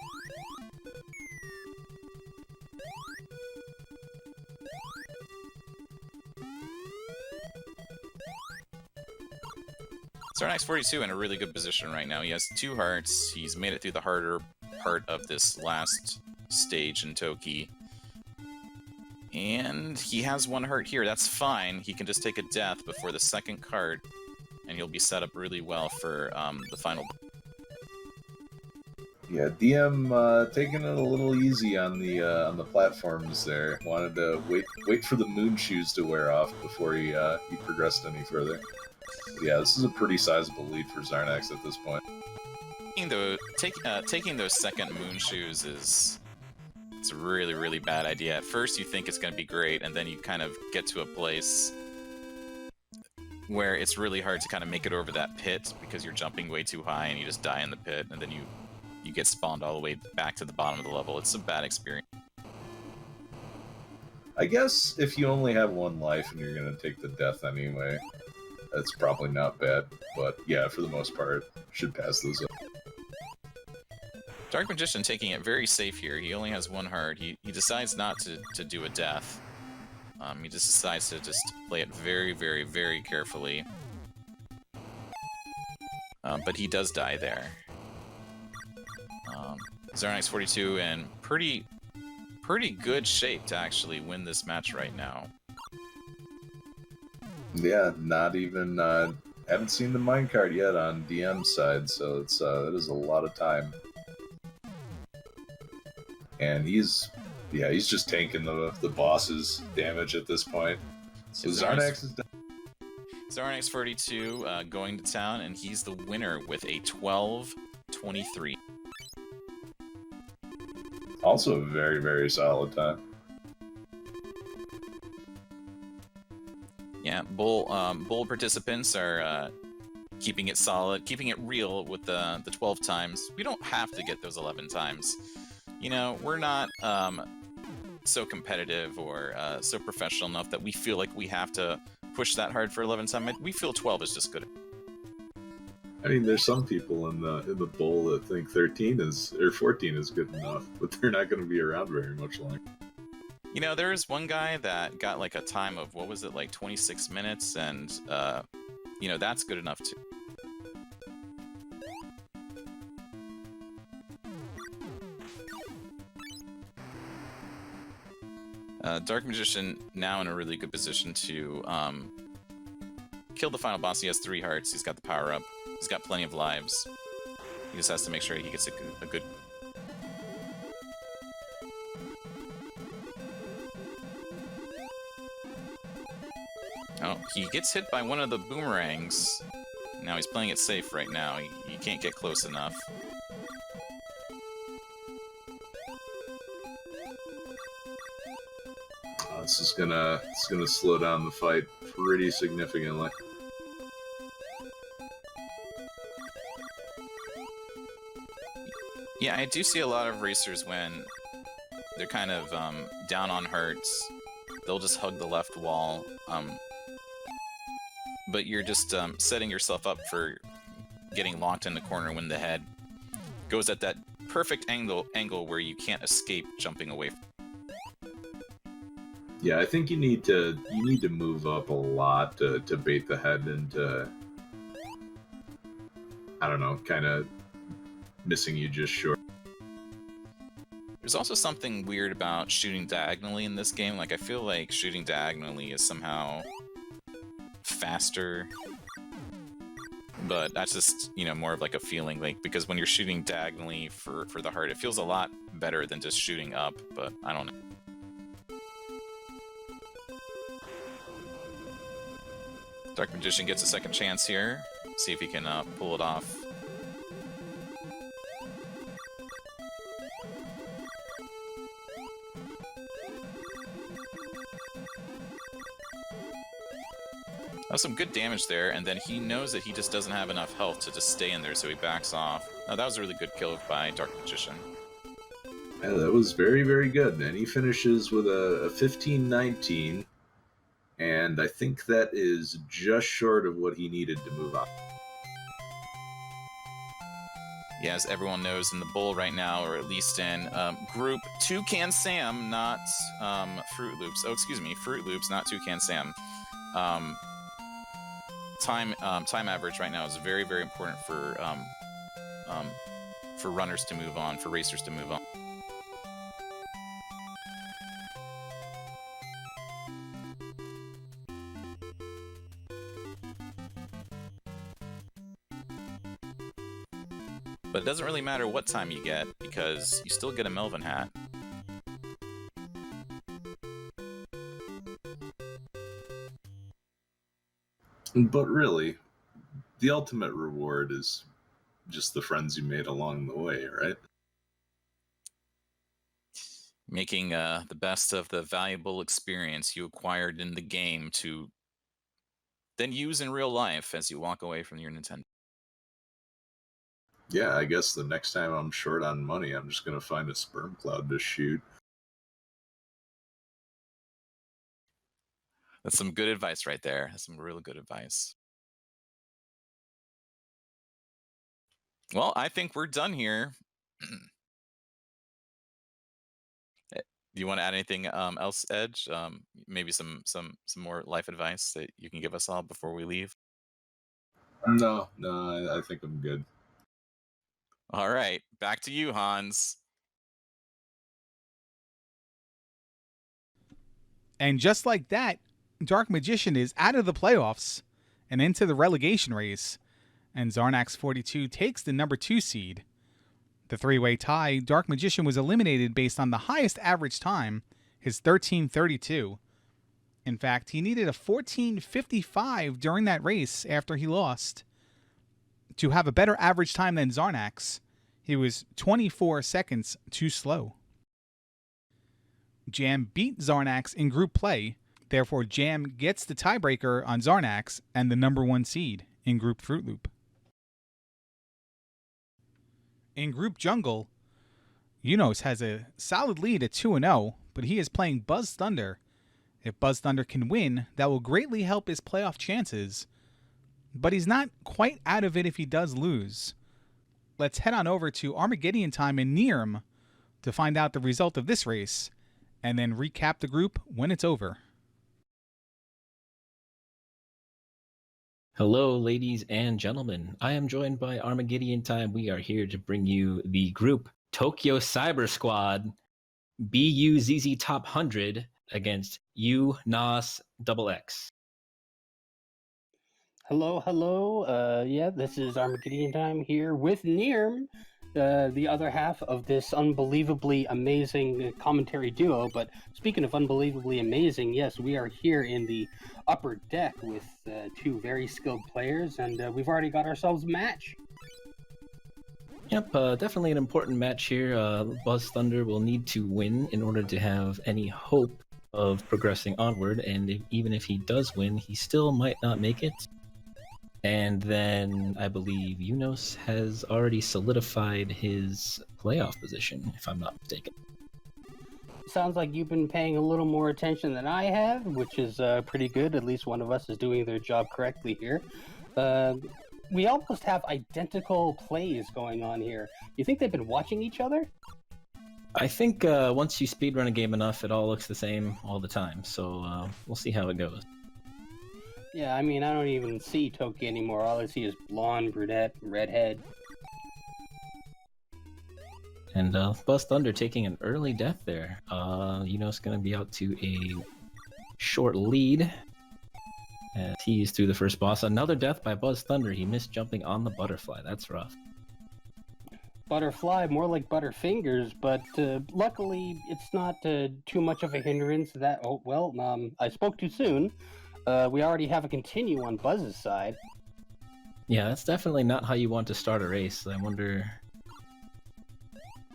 Zarnax42 in a really good position right now. He has 2 hearts. He's made it through the harder part of this last stage in Toki. And he has 1 heart here. That's fine. He can just take a death before the second card, and he'll be set up really well for the final. Yeah, DM taking it a little easy on the platforms there. Wanted to wait for the moon shoes to wear off before he progressed any further. But yeah, this is a pretty sizable lead for Zarnax at this point. Taking those second moon shoes it's a really, really bad idea. At first you think it's going to be great, and then you kind of get to a place where it's really hard to kind of make it over that pit because you're jumping way too high and you just die in the pit, and then you get spawned all the way back to the bottom of the level. It's a bad experience. I guess if you only have one life and you're going to take the death anyway, that's probably not bad. But yeah, for the most part, should pass those up. Dark Magician taking it very safe here. He only has one heart. He decides not to do a death. He just decides to just play it very, very, very carefully. But he does die there. Zarnax 42 in pretty good shape to actually win this match right now. Yeah, not even haven't seen the minecart yet on DM's side, so it's that is a lot of time. And he's just tanking the boss's damage at this point. So Zarnax is done. Zarnax 42 going to town, and he's the winner with a 12-23. Also a very, very solid time. Yeah, Bull participants are keeping it solid, keeping it real with the 12 times. We don't have to get those 11 times. You know, we're not so competitive or so professional enough that we feel like we have to push that hard for 11 times. We feel 12 is just good. I mean, there's some people in the bowl that think 13 or 14 is good enough, but they're not going to be around very much longer. You know, there's one guy that got like a time of, what was it, like 26 minutes, and you know, that's good enough too. Dark Magician now in a really good position to kill the final boss. He has 3 hearts, he's got the power up, he's got plenty of lives. He just has to make sure he gets a good... Oh, he gets hit by one of the boomerangs. Now he's playing it safe right now, he can't get close enough. This is gonna slow down the fight pretty significantly. Yeah, I do see a lot of racers when they're kind of down on hearts, they'll just hug the left wall. But you're just setting yourself up for getting locked in the corner when the head goes at that perfect angle where you can't escape jumping away from. Yeah, I think you need to move up a lot to bait the head into, I don't know, kind of missing you just short. There's also something weird about shooting diagonally in this game. Like, I feel like shooting diagonally is somehow faster, but that's just, you know, more of like a feeling, like, because when you're shooting diagonally for the heart, it feels a lot better than just shooting up, but I don't know. Dark Magician gets a second chance here. See if he can pull it off. That was some good damage there, and then he knows that he just doesn't have enough health to just stay in there, so he backs off. Now, that was a really good kill by Dark Magician. Yeah, that was very, very good. And he finishes with a 15-19. And I think that is just short of what he needed to move on. Yeah, as everyone knows, in the bowl right now, or at least in group Toucan Sam, not Fruit Loops. Oh, excuse me, Fruit Loops, not Toucan Sam. Time average right now is very, very important for runners to move on, for racers to move on. But it doesn't really matter what time you get, because you still get a Melvin hat. But really, the ultimate reward is just the friends you made along the way, right? Making the best of the valuable experience you acquired in the game to then use in real life as you walk away from your Nintendo. Yeah, I guess the next time I'm short on money, I'm just gonna find a sperm cloud to shoot. That's some good advice right there. That's some really good advice. Well, I think we're done here. Do you want to add anything else, Edge? Maybe some more life advice that you can give us all before we leave? No, I think I'm good. All right, back to you, Hans. And just like that, Dark Magician is out of the playoffs and into the relegation race, and Zarnax 42 takes the number 2 seed. The three-way tie, Dark Magician was eliminated based on the highest average time, his 13:32. In fact, he needed a 14:55 during that race after he lost to have a better average time than Zarnax. He was 24 seconds too slow. Jam beat Zarnax in group play, therefore Jam gets the tiebreaker on Zarnax and the number 1 seed in Group Fruit Loop. In Group Jungle, Yunos has a solid lead at 2-0, but he is playing Buzz Thunder. If Buzz Thunder can win, that will greatly help his playoff chances, but he's not quite out of it if he does lose. Let's head on over to Armageddon Time in Nirm to find out the result of this race, and then recap the group when it's over. Hello, ladies and gentlemen. I am joined by Armageddon Time. We are here to bring you the group Tokyo Cyber Squad BUZZ Top 100 against UNOS XX. Hello. Yeah, this is Armageddon Time here with Nirm, the other half of this unbelievably amazing commentary duo. But speaking of unbelievably amazing, yes, we are here in the upper deck with 2 very skilled players, and we've already got ourselves a match. Yep, definitely an important match here. Buzz Thunder will need to win in order to have any hope of progressing onward, and even if he does win, he still might not make it. And then I believe Yunos has already solidified his playoff position, if I'm not mistaken. Sounds like you've been paying a little more attention than I have, which is pretty good. At least one of us is doing their job correctly here. We almost have identical plays going on here. You think they've been watching each other? I think once you speedrun a game enough, it all looks the same all the time. So we'll see how it goes. Yeah, I mean, I don't even see Toki anymore. All I see is blonde, brunette, redhead. And Buzz Thunder taking an early death there. Yunos going to be out to a short lead. As he's through the first boss. Another death by Buzz Thunder. He missed jumping on the butterfly. That's rough. Butterfly, more like Butterfingers, but luckily it's not too much of a hindrance. That I spoke too soon. We already have a continue on Buzz's side. Yeah, that's definitely not how you want to start a race. I wonder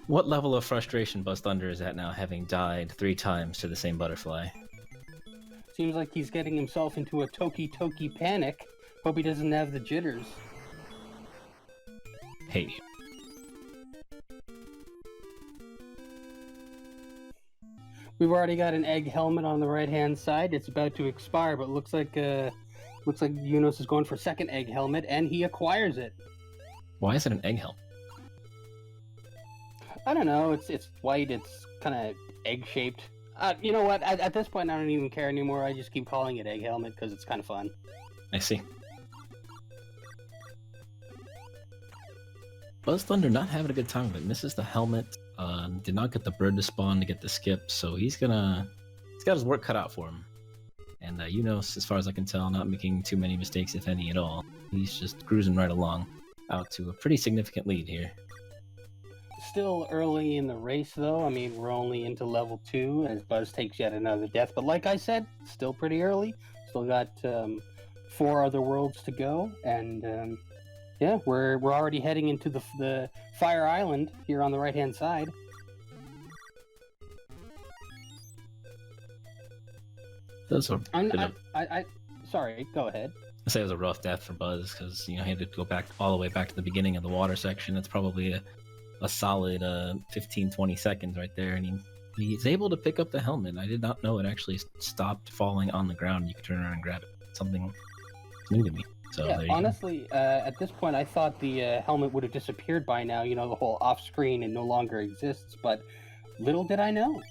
what level of frustration Buzz Thunder is at now, having died 3 times to the same butterfly. Seems like he's getting himself into a Toki panic. Hope he doesn't have the jitters. Hey. We've already got an egg helmet on the right-hand side. It's about to expire, but looks like Yunos is going for second egg helmet, and he acquires it. Why is it an egg helmet? I don't know. It's white. It's kind of egg-shaped. You know what? At this point, I don't even care anymore. I just keep calling it egg helmet because it's kind of fun. I see. Buzz Thunder not having a good time with it. Misses the helmet. Did not get the bird to spawn to get the skip, so he's got his work cut out for him. And Yunos, as far as I can tell, not making too many mistakes, if any at all. He's just cruising right along, out to a pretty significant lead here. still early in the race, though. I mean, we're only into level 2 as Buzz takes yet another death. But like I said, still pretty early. Still got 4 other worlds to go, and yeah, we're already heading into the Fire Island here on the right-hand side. Those are Sorry, go ahead. I say it was a rough death for Buzz because he had to go back all the way back to the beginning of the water section. It's probably a solid 15-20 seconds right there, and he's able to pick up the helmet. I did not know it actually stopped falling on the ground. You could turn around and grab it. Something new to me. So yeah, honestly, at this point, I thought the helmet would have disappeared by now. You know, the whole off-screen and no longer exists. But little did I know,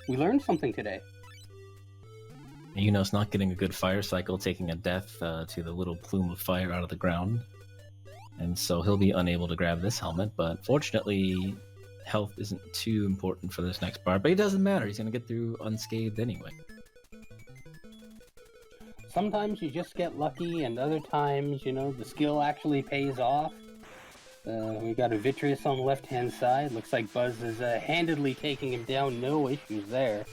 we learned something today. It's not getting a good fire cycle, taking a death to the little plume of fire out of the ground. And so he'll be unable to grab this helmet, but fortunately, health isn't too important for this next part. But it doesn't matter, he's going to get through unscathed anyway. Sometimes you just get lucky, and other times, the skill actually pays off. We got a Vitreous on the left-hand side. Looks like Buzz is handedly taking him down, no issues there.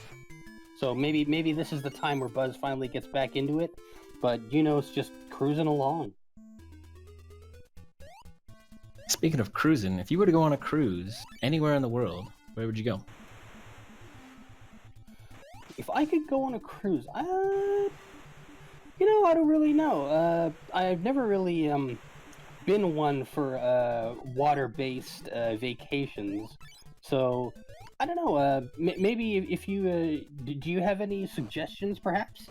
So maybe this is the time where Buzz finally gets back into it, but it's just cruising along. Speaking of cruising, if you were to go on a cruise anywhere in the world, where would you go? If I could go on a cruise, I don't really know. I've never really been one for water-based vacations, so I don't know. Maybe if you do you have any suggestions, perhaps?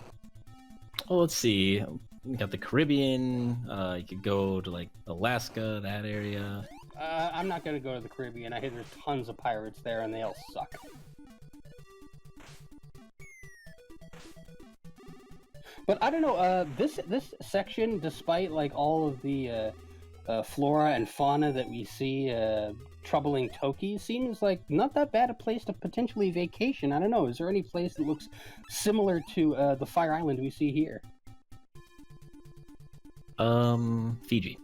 Well, let's see. We got the Caribbean. You could go to like Alaska, that area. I'm not gonna go to the Caribbean. I hear there's tons of pirates there, and they all suck. But I don't know. This section, despite like all of the flora and fauna that we see troubling Toki, seems like not that bad a place to potentially vacation. I don't know. Is there any place that looks similar to the Fire Island we see here? Fiji.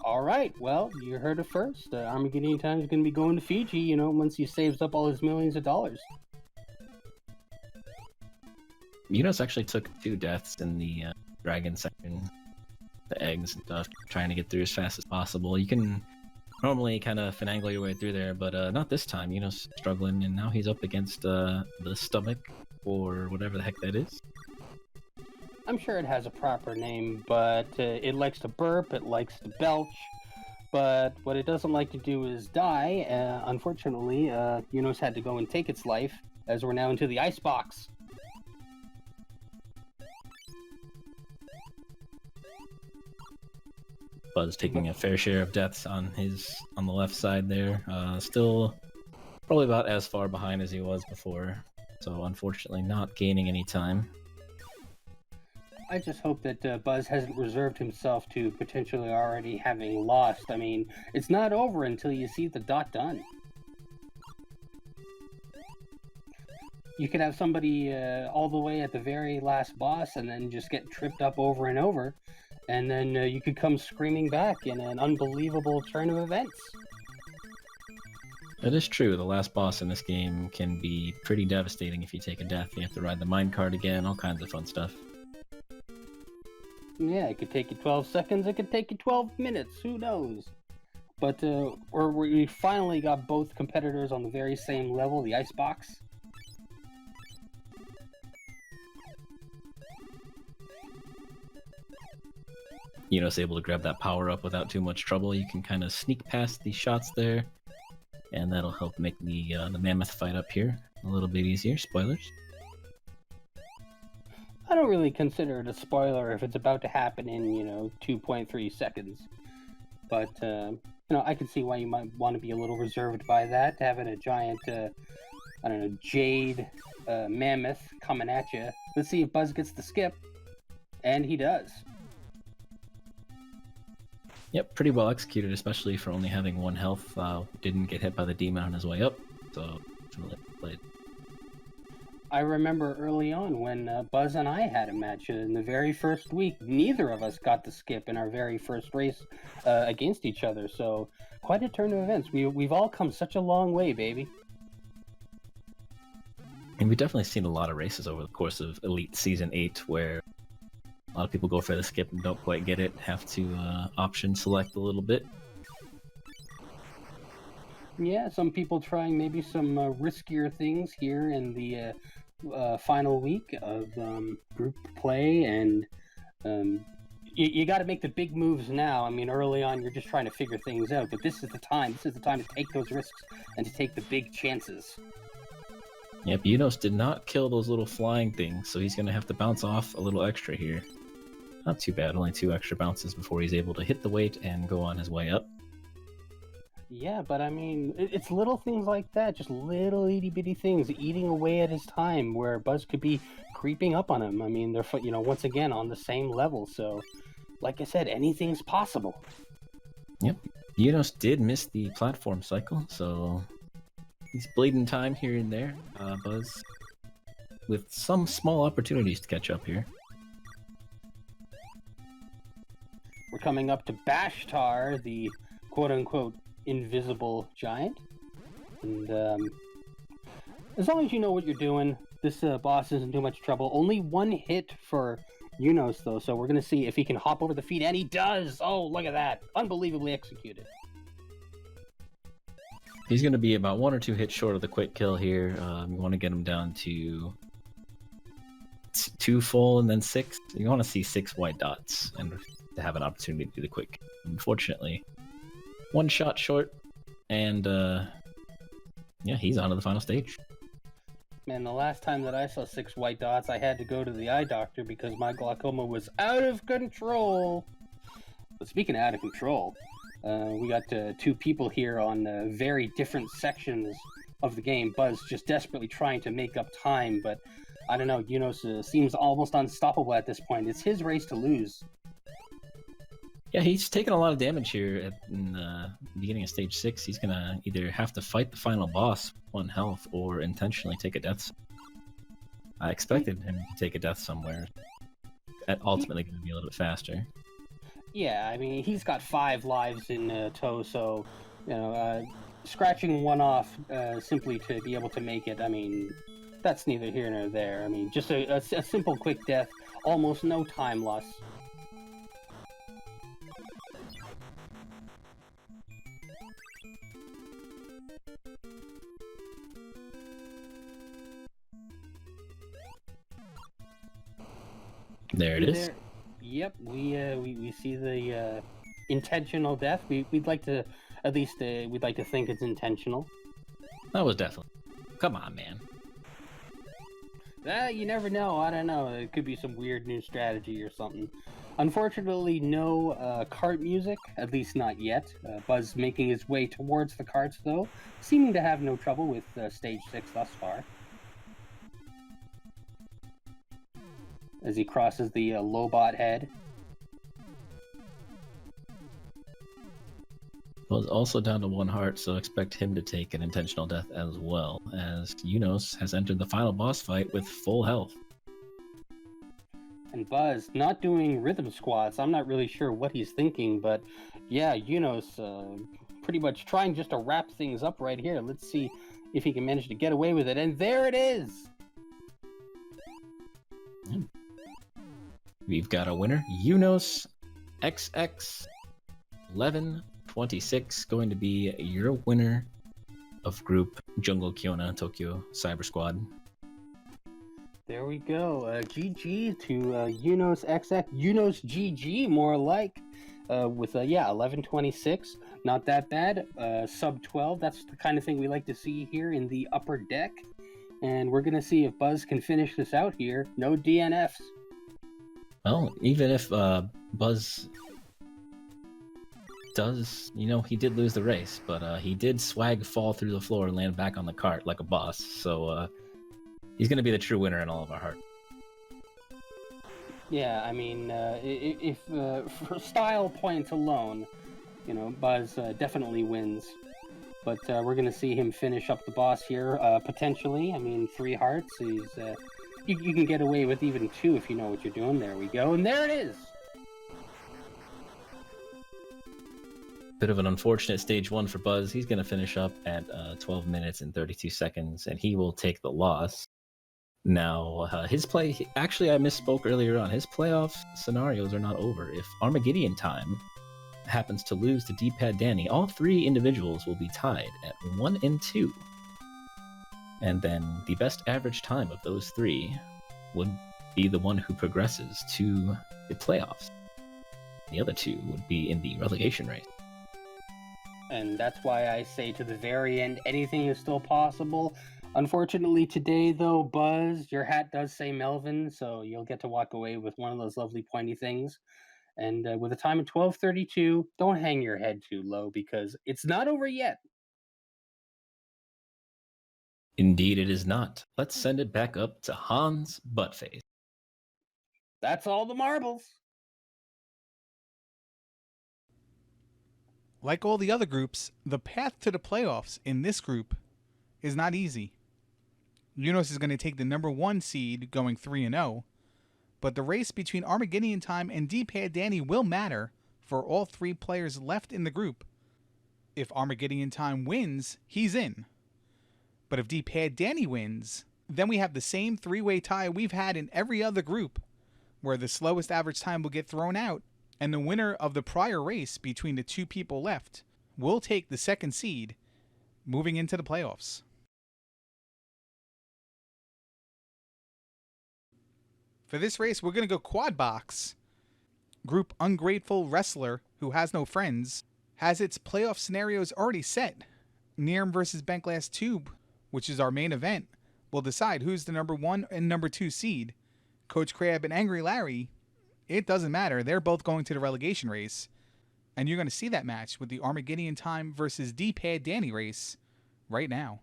All right. Well, you heard it first. Armageddon Time is going to be going to Fiji. Once he saves up all his millions of dollars. Munos actually took 2 deaths in the dragon section, the eggs and stuff, trying to get through as fast as possible. You can normally kind of finagle your way through there, but not this time. Munos struggling, and now he's up against the stomach, or whatever the heck that is. I'm sure it has a proper name, but it likes to burp, it likes to belch, but what it doesn't like to do is die. Unfortunately, Munos had to go and take its life, as we're now into the icebox. Buzz taking a fair share of deaths on the left side there. Still probably about as far behind as he was before, so unfortunately not gaining any time. I just hope that Buzz hasn't reserved himself to potentially already having lost. I mean, it's not over until you see the dot done. You could have somebody all the way at the very last boss and then just get tripped up over and over. And then you could come screaming back in an unbelievable turn of events. That is true. The last boss in this game can be pretty devastating if you take a death. You have to ride the minecart again, all kinds of fun stuff. Yeah, it could take you 12 seconds, it could take you 12 minutes, who knows? But we finally got both competitors on the very same level, the icebox. It's able to grab that power up without too much trouble. You can kind of sneak past these shots there, and that'll help make the mammoth fight up here a little bit easier. Spoilers. I don't really consider it a spoiler if it's about to happen in 2.3 seconds. But I can see why you might want to be a little reserved by that, having a giant jade mammoth coming at you. Let's see if Buzz gets the skip, and he does. Yep, pretty well executed, especially for only having 1 health. Didn't get hit by the demon on his way up, so really played. I remember early on when Buzz and I had a match in the very first week. Neither of us got the skip in our very first race against each other. So quite a turn of events. We've all come such a long way, baby. And we've definitely seen a lot of races over the course of Elite Season 8 where a lot of people go for the skip and don't quite get it, have to option select a little bit. Yeah, some people trying maybe some riskier things here in the final week of group play, and you got to make the big moves now. I mean, early on, you're just trying to figure things out, but this is the time. This is the time to take those risks and to take the big chances. Yep, Unos did not kill those little flying things, so he's going to have to bounce off a little extra here. Not too bad, only 2 extra bounces before he's able to hit the weight and go on his way up. Yeah, but I mean, it's little things like that, just little itty-bitty things eating away at his time where Buzz could be creeping up on him. I mean, they're, once again, on the same level, so like I said, anything's possible. Yep, Unos did miss the platform cycle, so he's bleeding time here and there. Buzz with some small opportunities to catch up here. We're coming up to Bashtar, the quote-unquote invisible giant, and as long as you know what you're doing, this boss isn't too much trouble. Only 1 hit for Unos though, so we're gonna see if he can hop over the feet, and he does. Oh, look at that, unbelievably executed. He's going to be about 1 or 2 hits short of the quick kill here. You want to get him down to 2 full and then 6. You want to see 6 white dots and to have an opportunity to do the quick. Unfortunately, 1 shot short, and yeah, he's on to the final stage. Man, the last time that I saw 6 white dots, I had to go to the eye doctor because my glaucoma was out of control. But speaking of out of control, we got 2 people here on very different sections of the game. Buzz just desperately trying to make up time, but I don't know, Unos seems almost unstoppable at this point. It's his race to lose. Yeah, he's taken a lot of damage here in the beginning of stage 6. He's going to either have to fight the final boss 1 health or intentionally take a death. I expected him to take a death somewhere. That ultimately going to be a little bit faster. Yeah, I mean, he's got 5 lives in tow, so, scratching 1 off simply to be able to make it, I mean, that's neither here nor there. I mean, just a simple quick death, almost no time loss. There it is. Yep, we see the intentional death. We'd like to, at least we'd like to think it's intentional. That was definitely. Come on, man. You never know. I don't know. It could be some weird new strategy or something. Unfortunately, no cart music, at least not yet. Buzz making his way towards the carts, though, seeming to have no trouble with stage 6 thus far. As he crosses the Lobot head. Well, it's also down to 1 heart, so expect him to take an intentional death as well, as Unos has entered the final boss fight with full health. And Buzz not doing rhythm squats. I'm not really sure what he's thinking, but yeah, Unos pretty much trying just to wrap things up right here. Let's see if he can manage to get away with it. And there it is! We've got a winner, Unos XX 1126, going to be your winner of group Jungle Kiona Tokyo Cyber Squad. There we go. GG to Unos XX, Unos GG more like, with 1126. Not that bad. Sub 12. That's the kind of thing we like to see here in the upper deck. And we're gonna see if Buzz can finish this out here. No DNFs. Well, even if Buzz does, he did lose the race, but he did swag fall through the floor and land back on the cart like a boss. So he's going to be the true winner in all of our heart. Yeah, I mean, if for style points alone, Buzz definitely wins. but we're going to see him finish up the boss here, potentially. I mean, 3 hearts. He's you can get away with even 2 if you know what you're doing. There we go, and there it is. Bit of an unfortunate stage 1 for Buzz. He's going to finish up at 12 minutes and 32 seconds, and he will take the loss. Now, his play... Actually, I misspoke earlier on. His playoff scenarios are not over. If Armageddon Time happens to lose to D-Pad Danny, all 3 individuals will be tied at 1 and 2. And then the best average time of those 3 would be the one who progresses to the playoffs. The other 2 would be in the relegation race. And that's why I say to the very end, anything is still possible. Unfortunately today, though, Buzz, your hat does say Melvin, so you'll get to walk away with one of those lovely pointy things. And with a time of 12:32, don't hang your head too low, because it's not over yet. Indeed it is not. Let's send it back up to Hans Buttface. That's all the marbles. Like all the other groups, the path to the playoffs in this group is not easy. Yunos is going to take the number 1 seed going 3-0, but the race between Armageddon Time and D-Pad Danny will matter for all 3 players left in the group. If Armageddon Time wins, he's in. But if D-Pad Danny wins, then we have the same 3-way tie we've had in every other group, where the slowest average time will get thrown out, and the winner of the prior race between the 2 people left will take the 2nd seed, moving into the playoffs. For this race, we're going to go quad box. Group Ungrateful Wrestler, who has no friends, has its playoff scenarios already set. Nirm versus Bentglass Tube, which is our main event, will decide who's the number 1 and number 2 seed. Coach Crab and Angry Larry, it doesn't matter. They're both going to the relegation race. And you're going to see that match with the Armageddon Time versus D-Pad Danny race right now.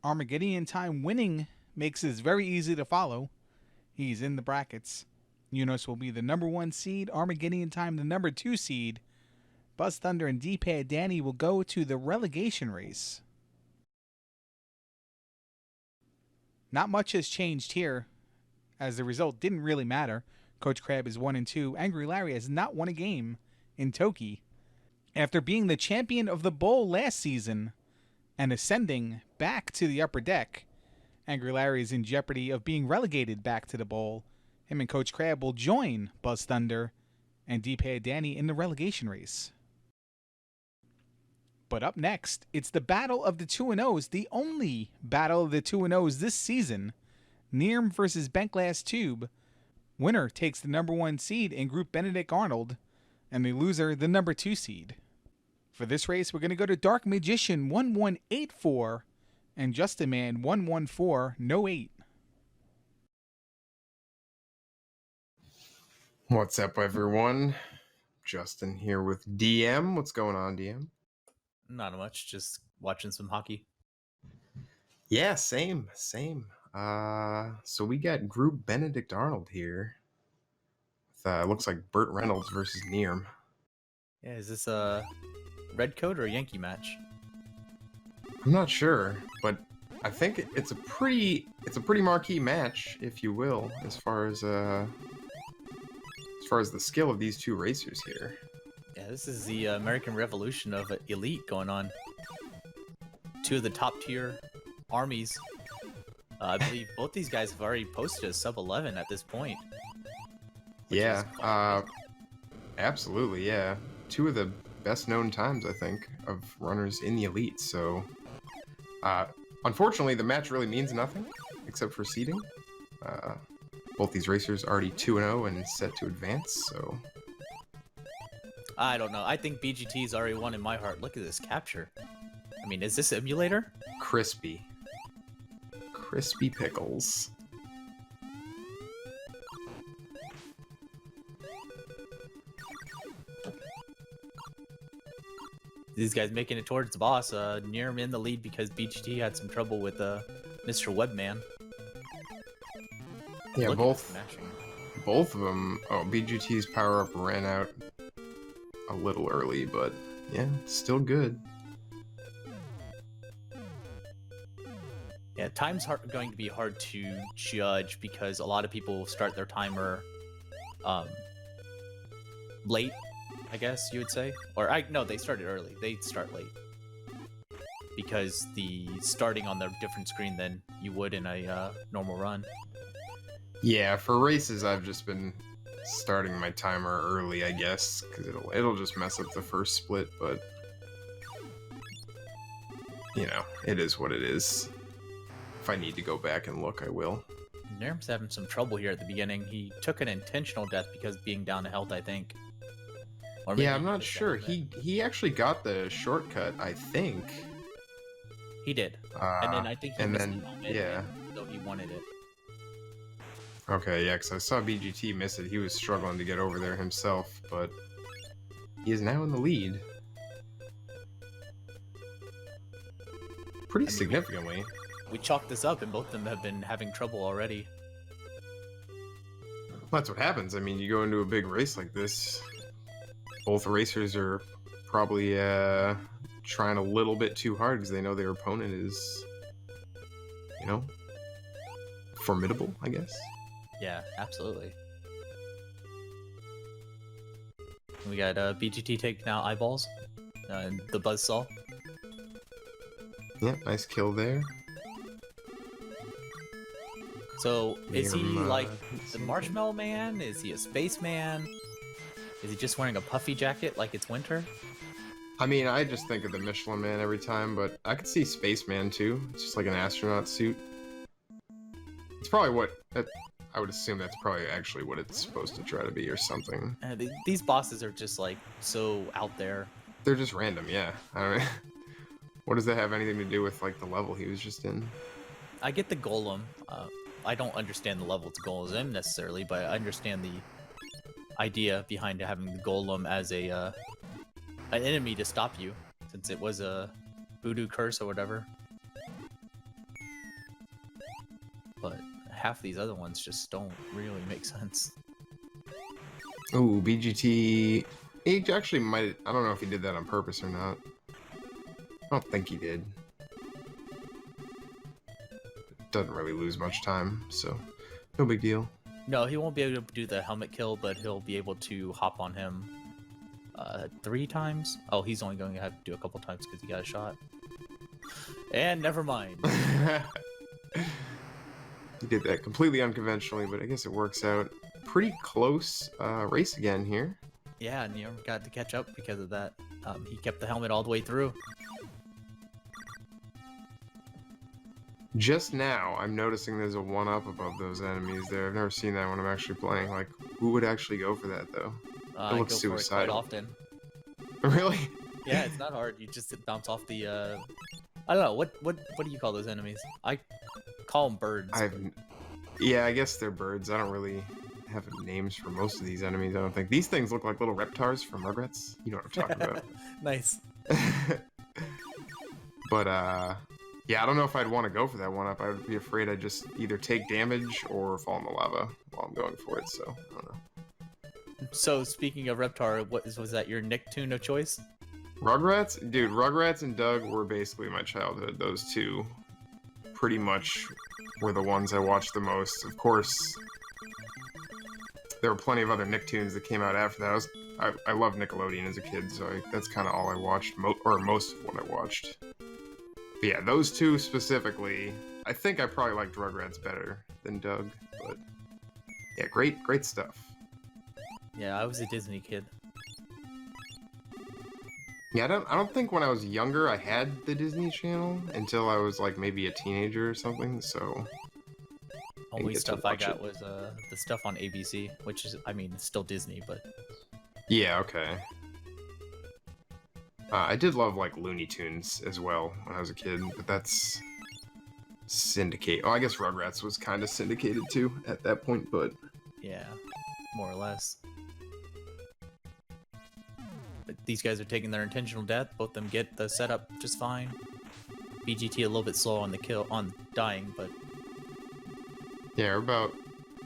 Armageddon Time winning makes this very easy to follow. He's in the brackets. Unos will be the number 1 seed, Armageddon Time the number 2 seed. Buzz Thunder and D-Pad Danny will go to the relegation race. Not much has changed here, as the result didn't really matter. Coach Crab is 1-2. Angry Larry has not won a game in Toki. After being the champion of the bowl last season and ascending back to the upper deck, Angry Larry is in jeopardy of being relegated back to the bowl. Him and Coach Crab will join Buzz Thunder and D-Pad Danny in the relegation race. But up next, it's the Battle of the 2-0s, the only Battle of the 2-0s this season. Nirm versus Bentglass Tube. Winner takes the number 1 seed in Group Benedict Arnold, and the loser the number 2 seed. For this race, we're going to go to Dark Magician 1184 and Justin Man 114 no 8. What's up, everyone? Justin here with DM. What's going on, DM? Not much, just watching some hockey. Yeah, same. So we got Group Benedict Arnold here. Looks like Burt Reynolds versus Nirm. Yeah, is this a red coat or a Yankee match? I'm not sure, but I think it's a pretty marquee match, if you will, as far as the skill of these two racers here. Yeah, this is the American Revolution of Elite going on. Two of the top tier armies. I believe both these guys have already posted a sub 11 at this point. Yeah, absolutely, yeah. Two of the best known times, I think, of runners in the Elite, so... unfortunately, the match really means nothing, except for seeding. Both these racers already 2-0 and set to advance, so... I don't know. I think BGT's already won in my heart. Look at this capture. I mean, is this emulator? Crispy pickles. These guys making it towards the boss. Nirm in the lead because BGT had some trouble with Mr. Webman. Yeah, Look both at this mashing. of them. Oh, BGT's power up ran out a little early, but yeah, still good. Yeah, time's going to be hard to judge because a lot of people start their timer late, I guess you would say. Or no, they started early. They start late. Because the starting on the different screen than you would in a normal run. Yeah, for races, I've just been starting my timer early, I guess, because it'll just mess up the first split, but you know, it is what it is. If I need to go back and look, I will. Nirm's having some trouble here at the beginning. He took an intentional death because being down to health, I think. Or maybe Yeah, I'm he not was sure. down to it. He actually got the shortcut, I think. He did. And then I think he and missed then, the moment, yeah. though he wanted it. Okay, yeah, because I saw BGT miss it. He was struggling to get over there himself, but he is now in the lead. Pretty significantly. We chalked this up, and both of them have been having trouble already. That's what happens. I mean, you go into a big race like this, both racers are probably trying a little bit too hard because they know their opponent is, you know, formidable, I guess. Yeah, absolutely. We got BGT taking out eyeballs and the buzzsaw. Yeah, nice kill there. So, is he Nirm, like the Marshmallow Man? Is he a spaceman? Is he just wearing a puffy jacket like it's winter? I mean, I just think of the Michelin Man every time, but I could see Spaceman too. It's just like an astronaut suit. It's probably what... I would assume that's probably actually what it's supposed to try to be or something. These bosses are just like so out there. They're just random, yeah. I don't know. What does that have anything to do with like the level he was just in? I get the golem. I don't understand the level it's golem necessarily, but I understand the idea behind having the golem as a an enemy to stop you, since it was a voodoo curse or whatever. but half these other ones just don't really make sense. Ooh, BGT. He actually might. I don't know if he did that on purpose or not. I don't think he did. Doesn't really lose much time, so no big deal. No, he won't be able to do the helmet kill, but he'll be able to hop on him 3 times. Oh, he's only going to have to do a couple times because he got a shot. And never mind. He did that completely unconventionally, but I guess it works out. Pretty close race again here. Yeah, Neo got to catch up because of that. He kept the helmet all the way through. Just now, I'm noticing there's a 1-up above those enemies there. I've never seen that when I'm actually playing. Like, who would actually go for that, though? I looks go for it quite suicidal. often. Really? Yeah, it's not hard. You just bounce off the. I don't know what do you call those enemies? I call them birds. Yeah, I guess they're birds. I don't really have names for most of these enemies, I don't think. These things look like little reptars from Rugrats. You know what I'm talking about. Nice. But, yeah, I don't know if I'd want to go for that 1-up. I would be afraid I'd just either take damage or fall in the lava while I'm going for it, so I don't know. So speaking of Reptar, was that your Nicktoon of choice? Rugrats? Dude, Rugrats and Doug were basically my childhood. Those two pretty much were the ones I watched the most. Of course, there were plenty of other Nicktoons that came out after that. I loved Nickelodeon as a kid, so that's kind of all I watched, or most of what I watched. But yeah, those two specifically, I think I probably liked Rugrats better than Doug, but yeah, great stuff. Yeah, I was a Disney kid. Yeah, I don't think when I was younger I had the Disney Channel until I was like maybe a teenager or something, so... Only stuff I got was the stuff on ABC, which is, I mean, it's still Disney, but... Yeah, okay. I did love like Looney Tunes as well when I was a kid, but that's... Syndicate. Oh, I guess Rugrats was kind of syndicated too at that point, but... Yeah, more or less. But these guys are taking their intentional death. Both of them get the setup just fine. BGT a little bit slow on the kill, on dying, but... Yeah, we're about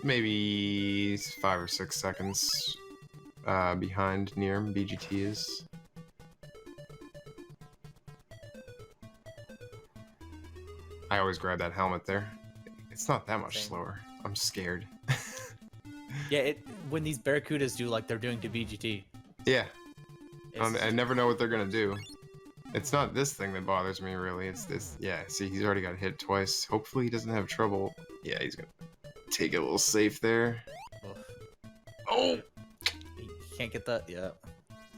maybe 5 or 6 seconds behind Nirm. BGT is. I always grab that helmet there. It's not that much Same. slower. I'm scared. Yeah, when these Barracudas do like they're doing to BGT. Yeah, it's- I never know what they're gonna do. It's not this thing that bothers me really. It's this. Yeah, see, he's already got hit twice. Hopefully, he doesn't have trouble. Yeah, he's gonna take it a little safe there. Oof. Oh! He can't get that. Yeah.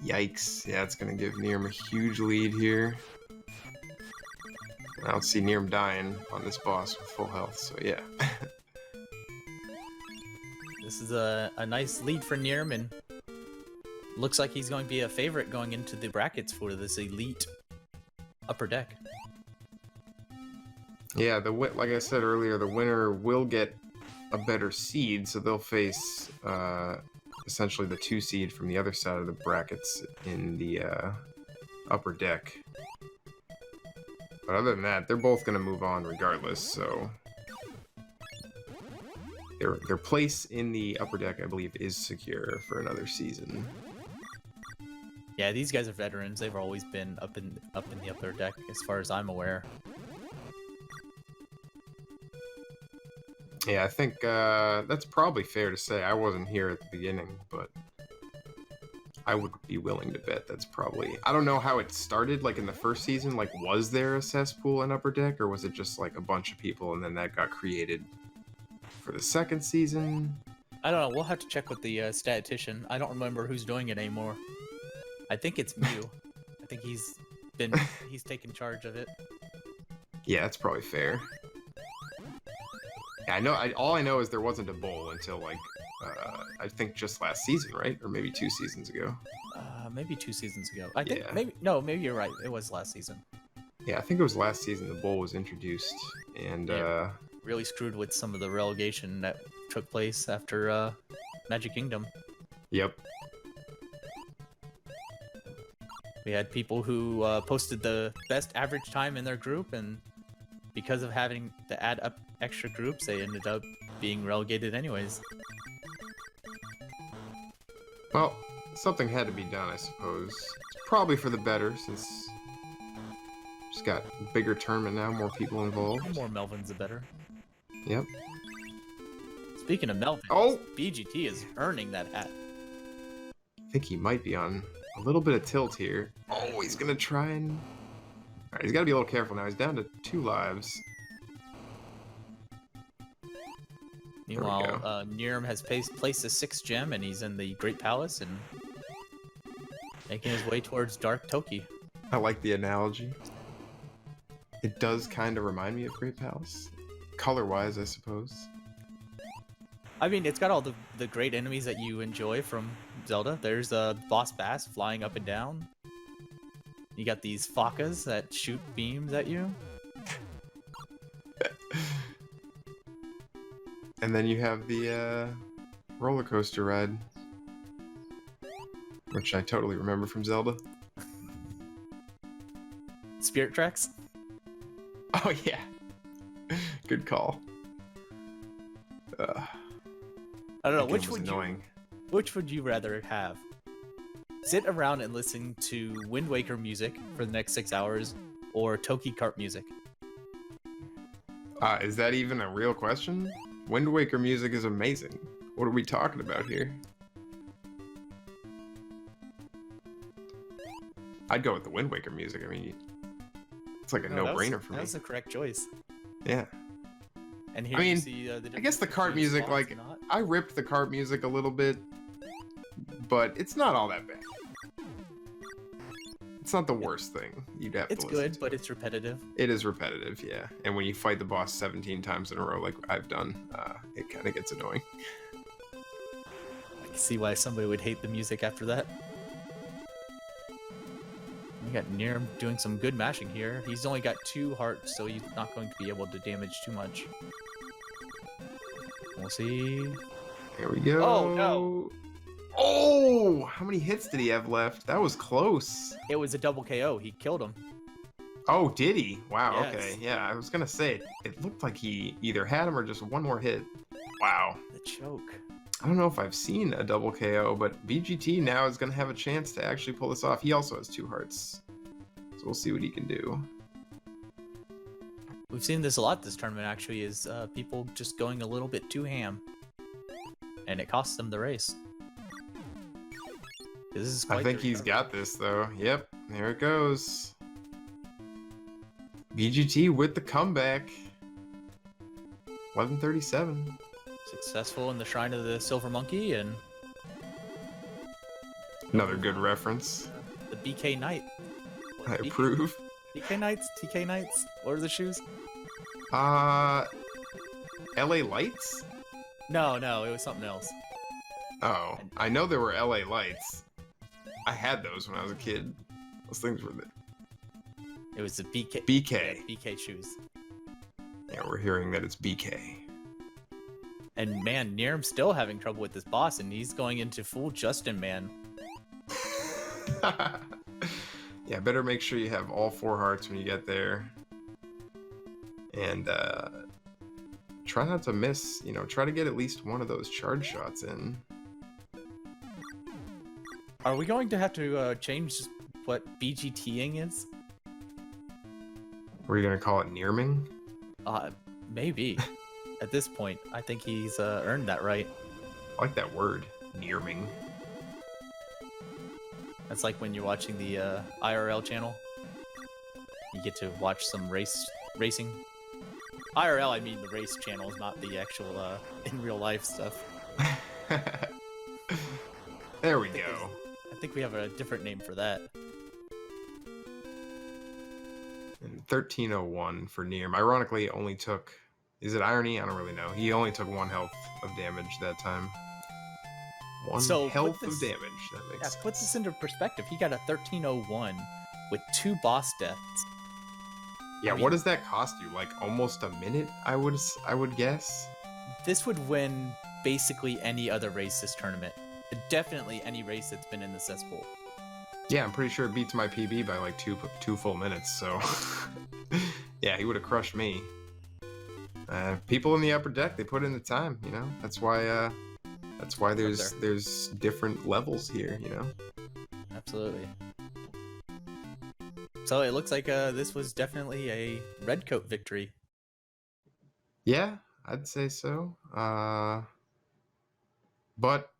Yikes. Yeah, it's gonna give Nirm a huge lead here. I don't see Nirm dying on this boss with full health, so yeah. This is a nice lead for Nirm, and looks like he's going to be a favorite going into the brackets for this elite upper deck. Yeah, like I said earlier, the winner will get a better seed, so they'll face essentially the 2 seed from the other side of the brackets in the upper deck. But other than that, they're both going to move on regardless, so... Their place in the upper deck, I believe, is secure for another season. Yeah, these guys are veterans. They've always been up in the upper deck, as far as I'm aware. Yeah, I think that's probably fair to say. I wasn't here at the beginning, but I would be willing to bet that's probably... I don't know how it started, like in the first season. Like, was there a cesspool in upper deck, or was it just like a bunch of people and then that got created for the second season? I don't know. We'll have to check with the statistician. I don't remember who's doing it anymore. I think it's Mew. I think he's taken charge of it. Yeah, that's probably fair. Yeah, I know. All I know is there wasn't a bowl until like I think just last season, right? Or maybe 2 seasons ago. Maybe 2 seasons ago. I think Yeah. maybe you're right. It was last season. Yeah, I think it was last season the bowl was introduced, and Yeah. Really screwed with some of the relegation that took place after Magic Kingdom. Yep. We had people who posted the best average time in their group, and because of having to add up extra groups, they ended up being relegated anyways. Well, something had to be done, I suppose. Probably for the better, since just got a bigger tournament now, more people involved. The more Melvins, the better. Yep. Speaking of Melvins, Oh! BGT is earning that hat. I think he might be on a little bit of tilt here. Oh, he's gonna try and... Alright, he's gotta be a little careful now. He's down to 2 lives. Meanwhile, Nirm has placed a 6th gem, and he's in the Great Palace and making his way towards Dark Toki. I like the analogy. It does kind of remind me of Great Palace. Color-wise, I suppose. I mean, it's got all the great enemies that you enjoy from Zelda. There's a boss bass flying up and down. You got these Fakas that shoot beams at you. And then you have the roller coaster ride, which I totally remember from Zelda. Spirit Tracks. Oh yeah, good call. I don't know, which which would you rather have? Sit around and listen to Wind Waker music for the next 6 hours, or Toki Kart music? Is that even a real question? Wind Waker music is amazing. What are we talking about here? I'd go with the Wind Waker music. I mean, it's like a no-brainer for me. That's the correct choice. Yeah. And here I mean, you see the I guess the kart between music, spots like, and not. I ripped the kart music a little bit, but it's not all that bad. It's not the worst thing you'd have It's to listen good, to. but it's repetitive. It is repetitive, yeah. And when you fight the boss 17 times in a row like I've done, it kind of gets annoying. I can see why somebody would hate the music after that. We got Nirm doing some good mashing here. He's only got 2 hearts, so he's not going to be able to damage too much. We'll see. Here we go. Oh, no. Oh! How many hits did he have left? That was close. It was a double KO. He killed him. Oh, did he? Wow, Yes. okay. Yeah, I was gonna say, it looked like he either had him or just one more hit. Wow. The choke. I don't know if I've seen a double KO, but BGT now is gonna have a chance to actually pull this off. He also has 2 hearts. So we'll see what he can do. We've seen this a lot this tournament, actually, is people just going a little bit too ham. And it costs them the race. This is I quite think the he's recovery. got this, though. Yep, there it goes. BGT with the comeback. 11:37. Successful in the Shrine of the Silver Monkey and Another good reference. the BK Knight. I approve. BK Knights? TK Knights? What are the shoes? LA Lights? No, it was something else. Oh, I know there were LA Lights. I had those when I was a kid. Those things were the It was the BK. BK. Yeah, BK shoes. Yeah, we're hearing that it's BK. And man, Nirm's still having trouble with this boss, and he's going into full Justin man. Yeah, better make sure you have all 4 hearts when you get there. And try not to miss, try to get at least one of those charge shots in. Are we going to have to change what BGTing is? Were you going to call it nearming? Maybe. At this point, I think he's earned that right. I like that word, nearming. That's like when you're watching the IRL channel. You get to watch some racing. IRL, I mean the race channels, not the actual in real life stuff. There we go. I think we have a different name for that. And 1301 for Nirm. Ironically, it only took... Is it irony? I don't really know. He only took 1 health of damage that time. 1 So, health put of this- damage. That makes Yeah, sense. put this into perspective. He got a 1301 with 2 boss deaths. Yeah, I mean- what does that cost you? Like almost a minute, I would guess. This would win basically any other race this tournament. Definitely any race that's been in the Cesspool. Yeah, I'm pretty sure it beats my PB by like two full minutes, so Yeah, he would have crushed me. People in the upper deck, they put in the time, you know. That's why there's different levels here, you know. Absolutely. So it looks like this was definitely a red coat victory. Yeah, I'd say so. But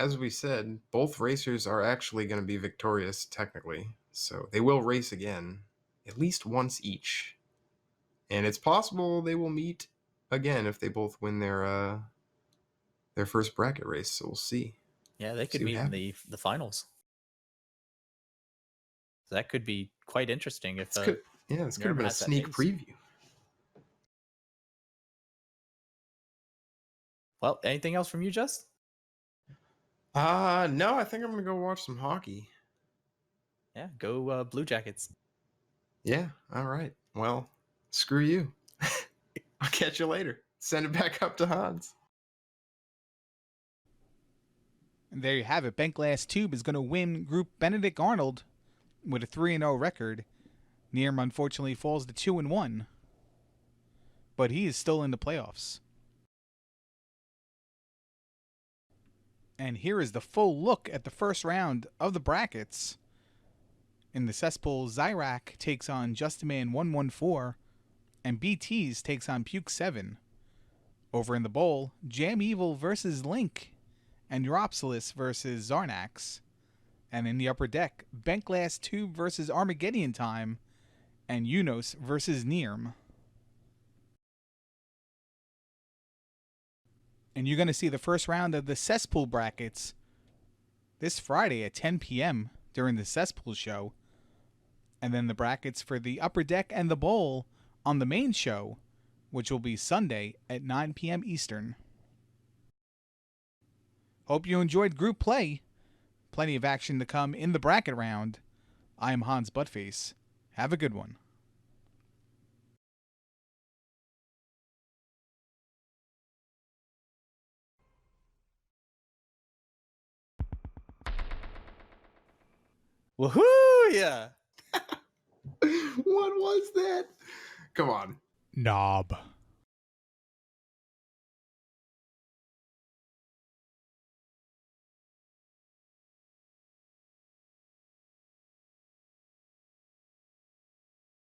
as we said, both racers are actually going to be victorious technically, so they will race again, at least once each, and it's possible they will meet again if they both win their first bracket race. So we'll see. Yeah, they could See what meet in happens. the finals. So that could be quite interesting if Yeah, this could have Nerm been a has that sneak pace. preview. Well, anything else from you, Just? No, I think I'm gonna go watch some hockey. Yeah, go Blue Jackets. Yeah, all right. Well, screw you. I'll catch you later. Send it back up to Hans. And there you have it. Bent Glass Tube is going to win Group Benedict Arnold with a 3-0 record. Nierm unfortunately falls to 2-1, but he is still in the playoffs. And here is the full look at the first round of the brackets. In the Cesspool, Zyrak takes on Justaman 114, and BTs takes on Puke 7. Over in the bowl, Jam Evil versus Link, and Neuropsilis versus Zarnax. And in the upper deck, Bent Glass Tube versus Armageddon Time, and Unos versus Nierm. And you're going to see the first round of the Cesspool brackets this Friday at 10 p.m. during the Cesspool show. And then the brackets for the upper deck and the bowl on the main show, which will be Sunday at 9 p.m. Eastern. Hope you enjoyed group play. Plenty of action to come in the bracket round. I am Hans Buttface. Have a good one. Woohoo! Yeah. What was that? Come on. Knob.